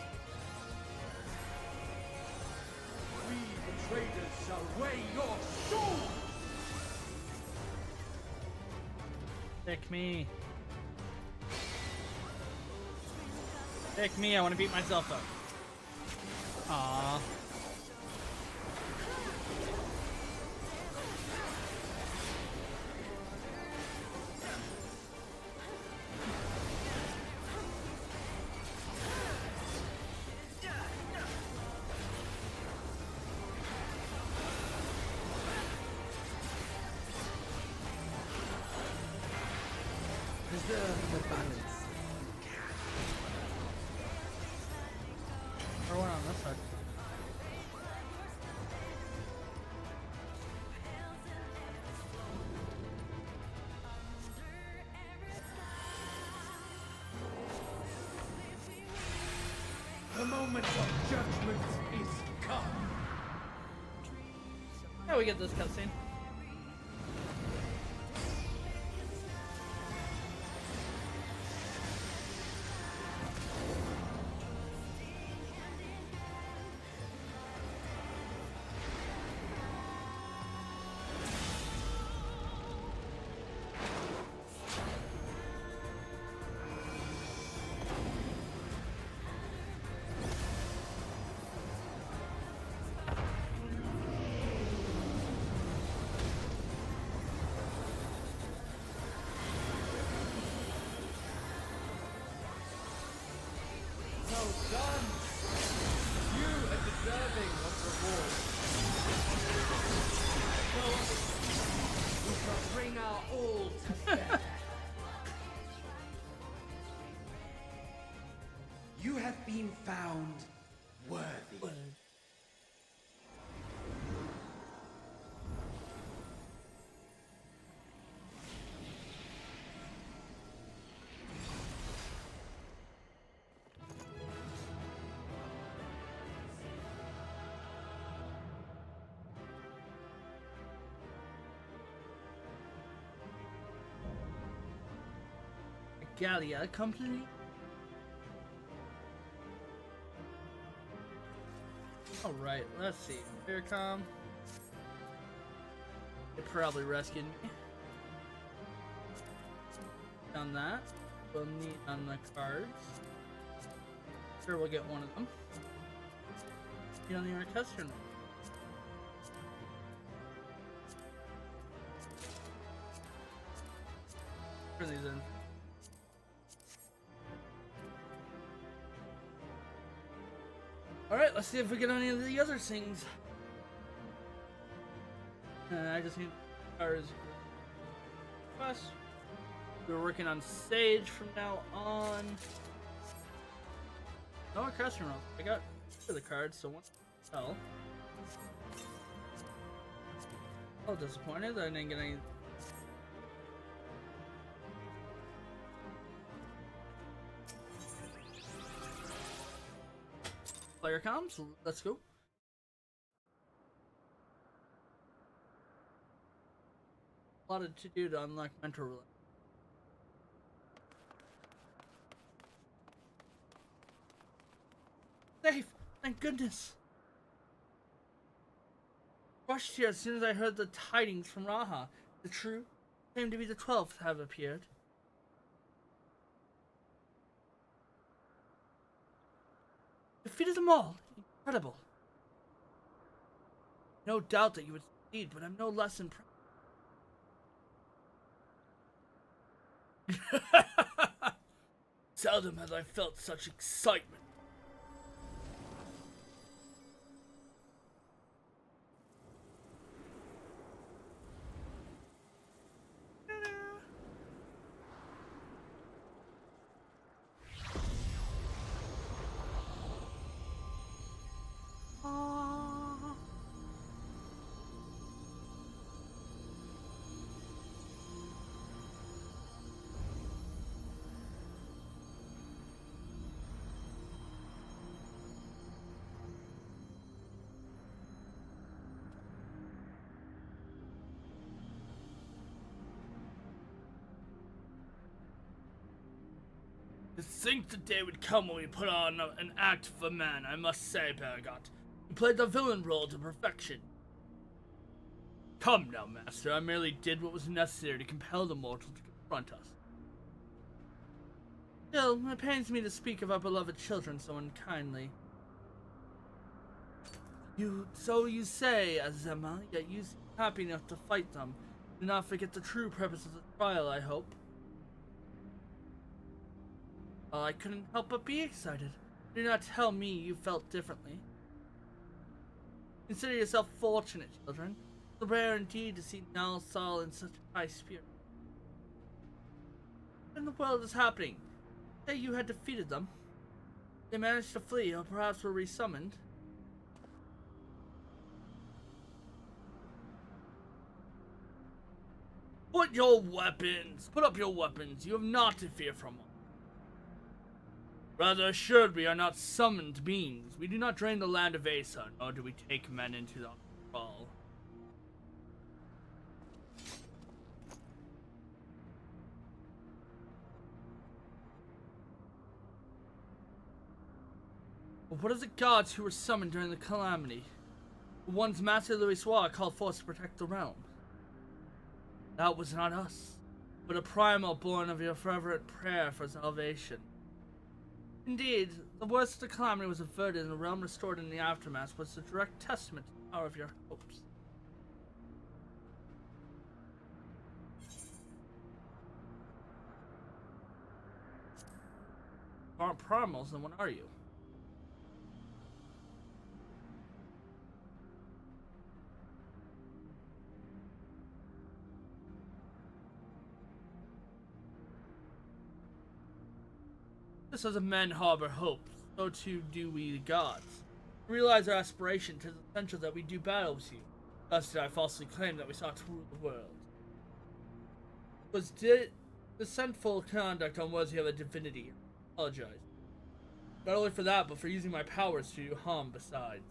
We, the traders, shall weigh your soul! Pick me. Pick me, I want to beat myself up. Aww. Preserve the balance. Or one on this side. The moment of judgment is come. Yeah, we get this cutscene. Well done! You are deserving of reward. We shall bring our all to bear. You have been found worthy. Gallia complete. Alright, let's see. Here come. They probably rescued me. Done that. We'll need on the cards. Sure, we'll get one of them. You don't need our tester now. Turn these in. Alright, let's see if we get any of the other things. I just need ours. Plus, we're working on Sage from now on. No more customer. I got the cards, so one tell. Oh, disappointed that I didn't get any. Player comes, let's go. A lot to do to unlock mental relay. Safe! Thank goodness! Rushed here as soon as I heard the tidings from Raha. The true, claimed to be the 12th, have appeared. Defeated them all! Incredible! No doubt that you would succeed, but I'm no less impressed. Seldom have I felt such excitement. To think the day would come when we put on an act for man, I must say, Paragot. You played the villain role to perfection. Come now, Master, I merely did what was necessary to compel the mortal to confront us. Still, it pains me to speak of our beloved children so unkindly. So you say, Azema, yet you seem happy enough to fight them. Do not forget the true purpose of the trial, I hope. Well, I couldn't help but be excited. Do not tell me you felt differently. Consider yourself fortunate, children. It's rare indeed to see Nal Sol in such high spirit. What in the world is happening? Say you had defeated them. They managed to flee, or perhaps were resummoned. Put your weapons! Put up your weapons! You have not to fear from them. Rather assured we are not summoned beings. We do not drain the land of Asa, nor do we take men into the thrall. But what of the gods who were summoned during the calamity? The ones Master Louisoix called forth to protect the realm. That was not us, but a primal born of your fervent prayer for salvation. Indeed, the worst of the calamity was averted and the realm restored in the aftermath was a direct testament to the power of your hopes. You aren't primals, then what are you? Just as men harbor hope, so too do we the gods. Realize our aspiration to the potential that we do battle with you. Thus did I falsely claim that we sought to rule the world. Was dissentful conduct unworthy of a divinity. I apologize. Not only for that, but for using my powers to do harm besides.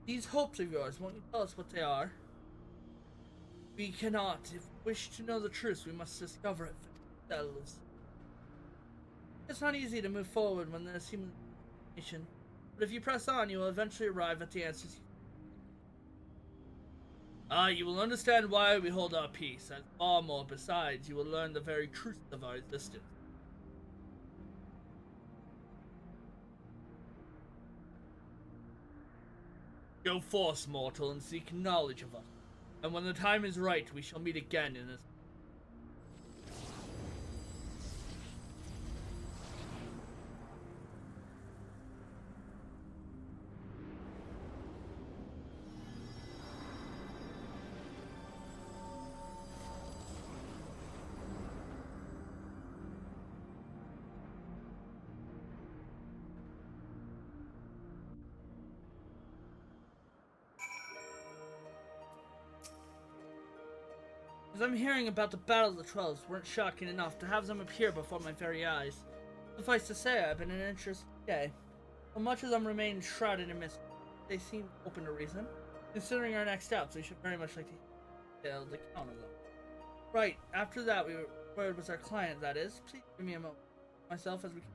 These hopes of yours, won't you tell us what they are? We cannot. If we wish to know the truth, we must discover it for themselves. It's not easy to move forward when there's human information, but if you press on, you will eventually arrive at the answers. You will understand why we hold our peace, and far more besides, you will learn the very truth of our existence. Go forth, mortal, and seek knowledge of us, and when the time is right, we shall meet again in this. As I'm hearing about the Battle of the Trolls weren't shocking enough to have them appear before my very eyes. Suffice to say, I've been an interesting day. But much as I'm remaining shrouded in mystery, they seem open to reason. Considering our next steps, we should very much like to hear the account of them. Right, after that, we word with our client, that is. Please give me a moment. Myself as we can.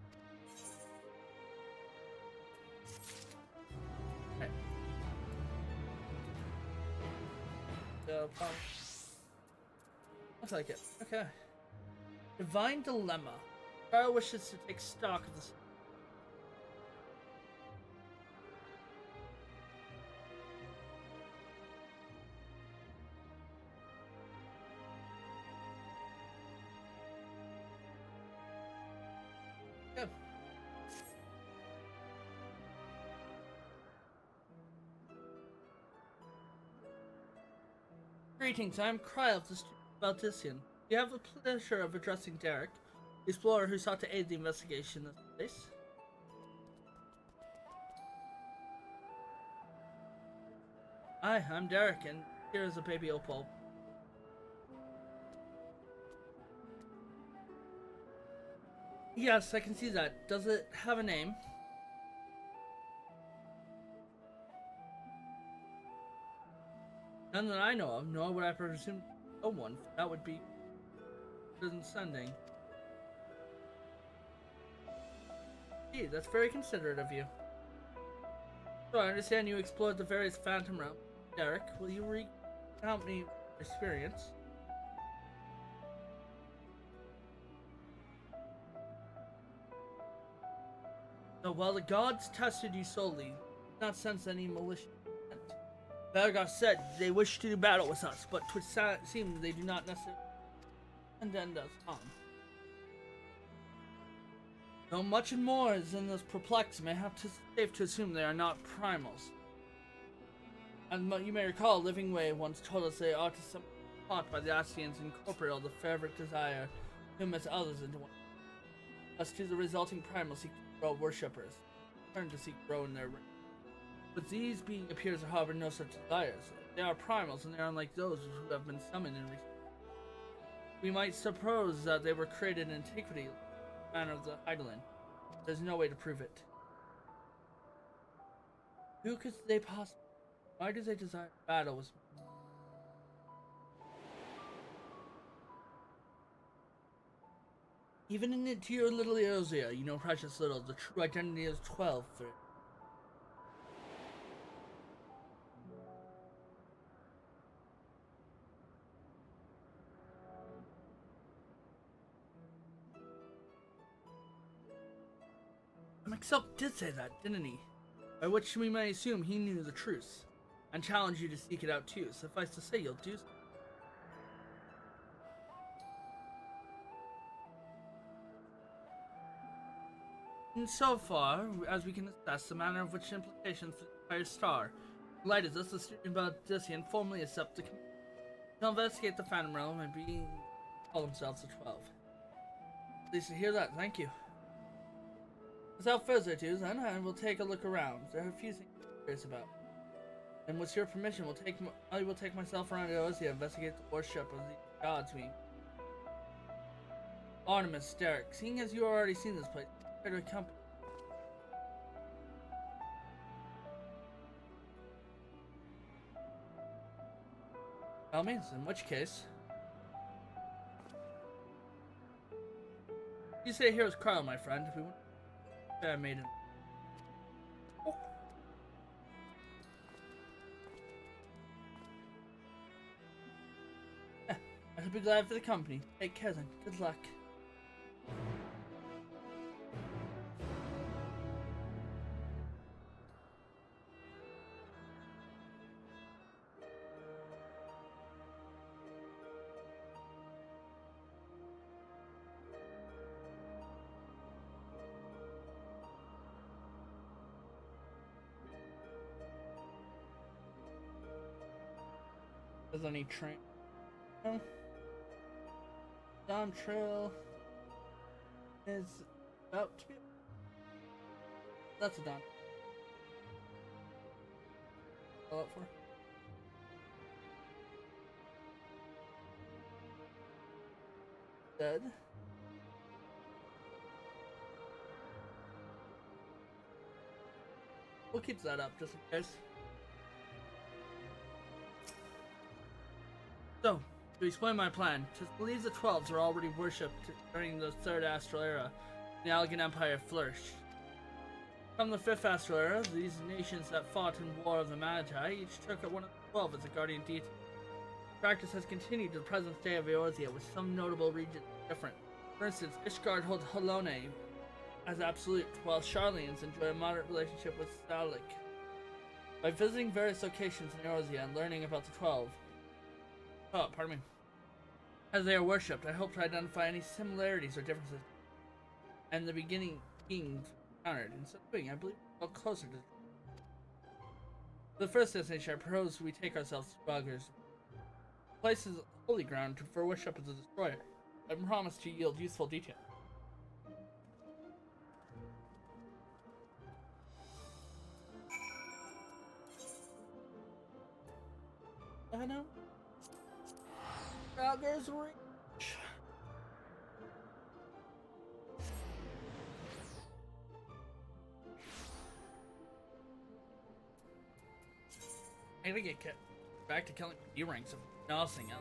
Okay. Looks like it. Okay. Divine Dilemma. Trial wishes to take stock of this. Good. Greetings, I'm Kryl of the Student Baltisian. You have the pleasure of addressing Derek, the explorer who sought to aid the investigation of this place. Hi, I'm Derek, and here is a baby opal. Yes, I can see that. Does it have a name? None that I know of, nor would I presume no one. That would be condescending. Gee, that's very considerate of you. So I understand you explored the various Phantom realms. Derek, will you recount me your experience? So while the gods tested you solely, did not sense any malicious intent. Vargas said they wish to do battle with us, but it seems they do not necessarily intend us harm. Though much more is in this perplexing, I have to safe to assume they are not primals. And you may recall, Living Way once told us they ought to some taught by the Ascians incorporate all the fervent desire to mix others into one. Thus to the resulting primal seek to grow worshippers, turn to seek grow in their rank. But these beings appears to harbor no such desires. They are primals, and they are unlike those who have been summoned in recent. We might suppose that they were created in antiquity, the manner of the Eidolon. There's no way to prove it. Who could they possibly? Why do they desire battle with me? Even into your little ears here, you know, precious little, the true identity is 12 for it. Mixup did say that, didn't he? By which we may assume he knew the truth, and challenge you to seek it out too. Suffice to say, you'll do so. And so far, as we can assess the manner of which implications for the entire star, light is us, the student about Odyssean formally accept the to investigate the Phantom Realm and call themselves the 12. Pleased to hear that, thank you. Without further ado, then, I will take a look around. There are a few things I'm curious about. And with your permission, I will take myself around to Osia, investigate the worship of the gods we. Artemis, Derek, seeing as you have already seen this place, try to accompany. By all means, in which case. say here's Carl, my friend. If we want, I made him. I'll be glad for the company. Take care then. Good luck. There's any train? No. Dawn Trail is about to be. That's a dawn. All up for. Dead. We'll keep that up just in case. So, to explain my plan, tis believed the 12s are already worshipped during the 3rd Astral Era, the Allegan Empire flourished. From the 5th Astral Era, these nations that fought in War of the Magi each took one of the 12 as a guardian deity. Practice has continued to the present day of Eorzea, with some notable regions different. For instance, Ishgard holds Halone as absolute, while Charlians enjoy a moderate relationship with Stalik. By visiting various locations in Eorzea and learning about the 12, as they are worshipped, I hope to identify any similarities or differences and the beginning beings encountered. In so doing, I believe we're closer to the first destination. I propose we take ourselves to Buggers. The place is holy ground for worship of the Destroyer. I promise to yield useful detail. I know. Buggers Reach. I gotta get back to killing D-ranks of nothing else.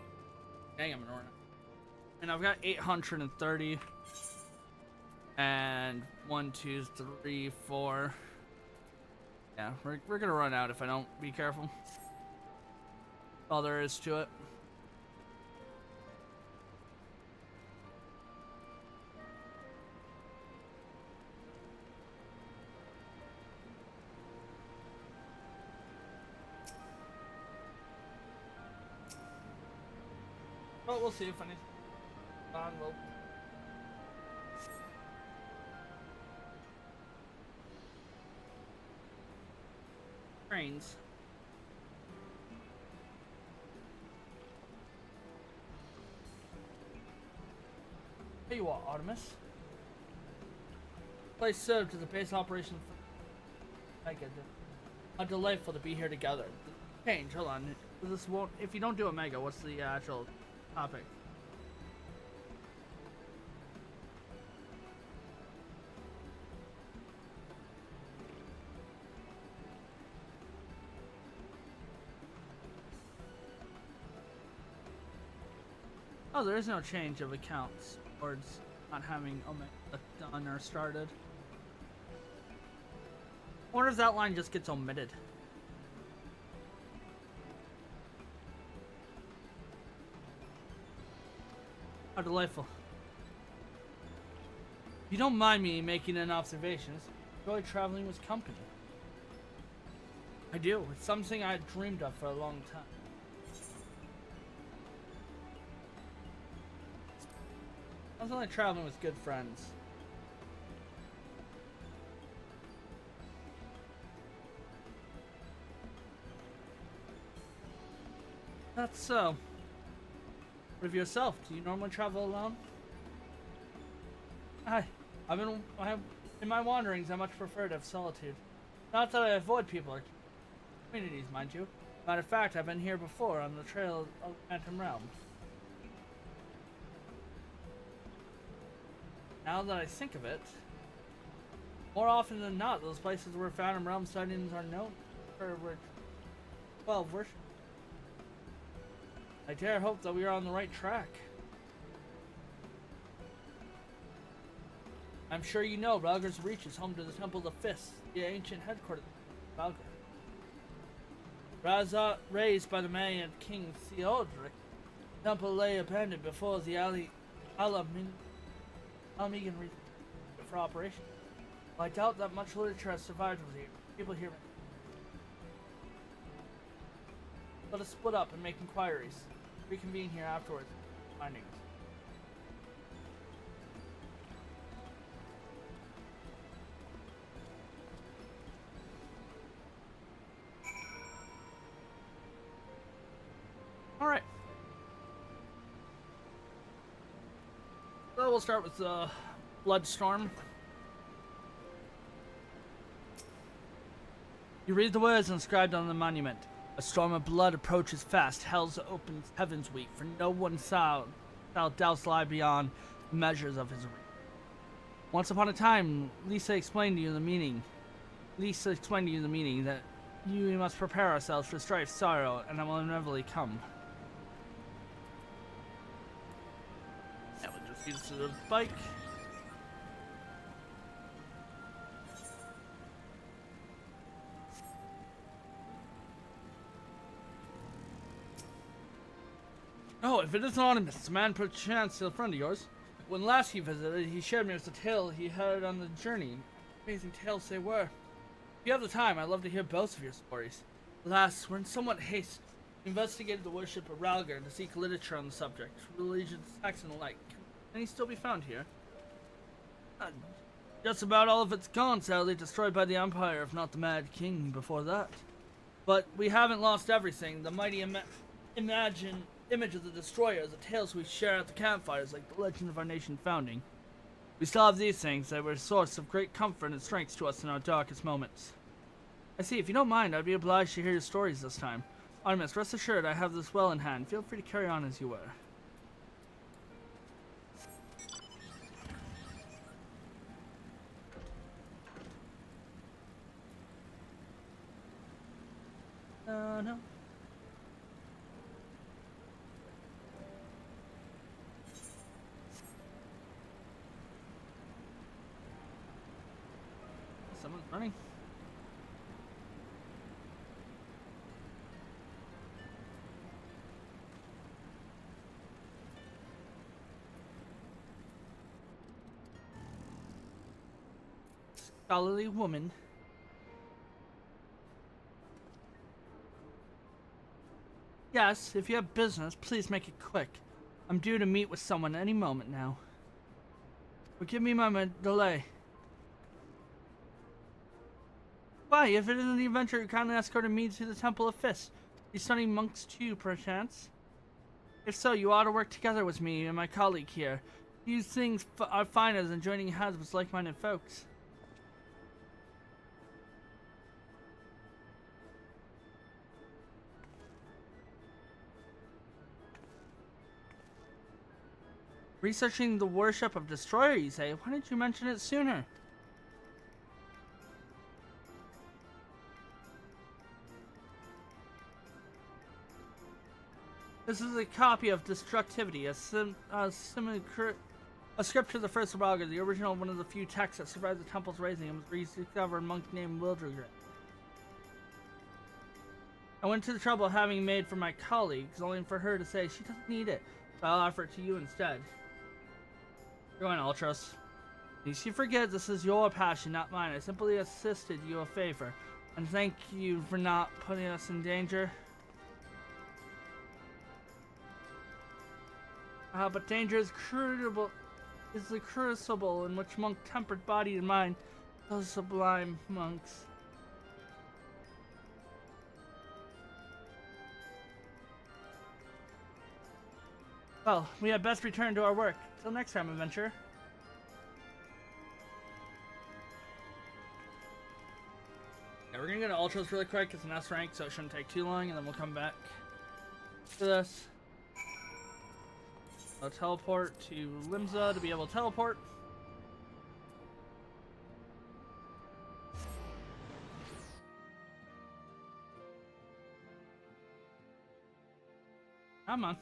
Dang, I'm an Orna. And I've got 830. And 1, 2, 3, 4. Yeah, we're gonna run out if I don't be careful. All there is to it. But we'll see if anything will. Trains. Tell you what, Artemis. Place served as a base operation for Mega. How delightful to be here together. Change, hold on. This won't. If you don't do a Mega, what's the actual topic? Oh, there is no change of accounts towards not having Omega done or started. I wonder if that line just gets omitted. How delightful. If you don't mind me making an observation, I enjoy traveling with company. I do. It's something I've dreamed of for a long time. Something like traveling with good friends. That's so. What of yourself? Do you normally travel alone? In my wanderings, I much prefer to have solitude. Not that I avoid people or communities, mind you. Matter of fact, I've been here before on the trail of Phantom Realm. Now that I think of it, more often than not, those places where Phantom Realm sightings are known for 12 worship. I dare hope that we are on the right track. I'm sure you know Ralgar's Reach is home to the Temple of Fists, the ancient headquarters of Ralgar. Raised by the Mayan King Theodoric, the temple lay abandoned before the Alamegan reached for operation. I doubt that much literature has survived over here. People here. Let us split up and make inquiries. Reconvene here afterwards. Findings. Alright. So we'll start with Bloodstorm. You read the words inscribed on the monument. A storm of blood approaches fast. Hell's open heavens weep, for no one shall doubts lie beyond the measures of his reach. Once upon a time, Lisa explained to you the meaning that we must prepare ourselves for strife, sorrow, and that will inevitably come. Now we'll just use the bike. Oh, if it isn't Anonymous, it's a man perchance a friend of yours. When last he visited, he shared me with the tale he had on the journey. Amazing tales they were. If you have the time, I'd love to hear both of your stories. Alas, we're in somewhat haste. We investigated the worship of Ralgar to seek literature on the subject, religion, sex, and the like. Can he still be found here? Just about all of it's gone, sadly, destroyed by the Empire, if not the Mad King before that. But we haven't lost everything. The mighty image of the destroyer, the tales we share at the campfires, like the legend of our nation founding. We still have these things that were a source of great comfort and strength to us in our darkest moments. I see, if you don't mind, I'd be obliged to hear your stories this time. Artemis, rest assured I have this well in hand. Feel free to carry on as you were. No. Someone's running. Scholarly woman. Yes, if you have business, please make it quick. I'm due to meet with someone any moment now. Forgive me my delay. Why, if it isn't the adventure, you kindly escorted me to the Temple of Fists. You studying monks too, perchance? If so, you ought to work together with me and my colleague here. These things are finer than joining hands with like-minded folks. Researching the worship of Destroyer, you say? Why didn't you mention it sooner? This is a copy of Destructivity, a script of the First of Ralgar, the original one of the few texts that survived the Temple's razing and was rediscovered a monk named Wildregret. I went to the trouble of having made for my colleagues, only for her to say she doesn't need it, so I'll offer it to you instead. You're going, Ultros. Lest you forget, this is your passion, not mine. I simply assisted you a favor, and thank you for not putting us in danger. But danger is the crucible in which monk tempered body and mind, those sublime monks. Well, we had best return to our work. Till next time, adventurer. Yeah, we're gonna go to Ultros really quick. It's an S rank, so it shouldn't take too long, and then we'll come back to this. I'll teleport to Limsa to be able to teleport. Come on.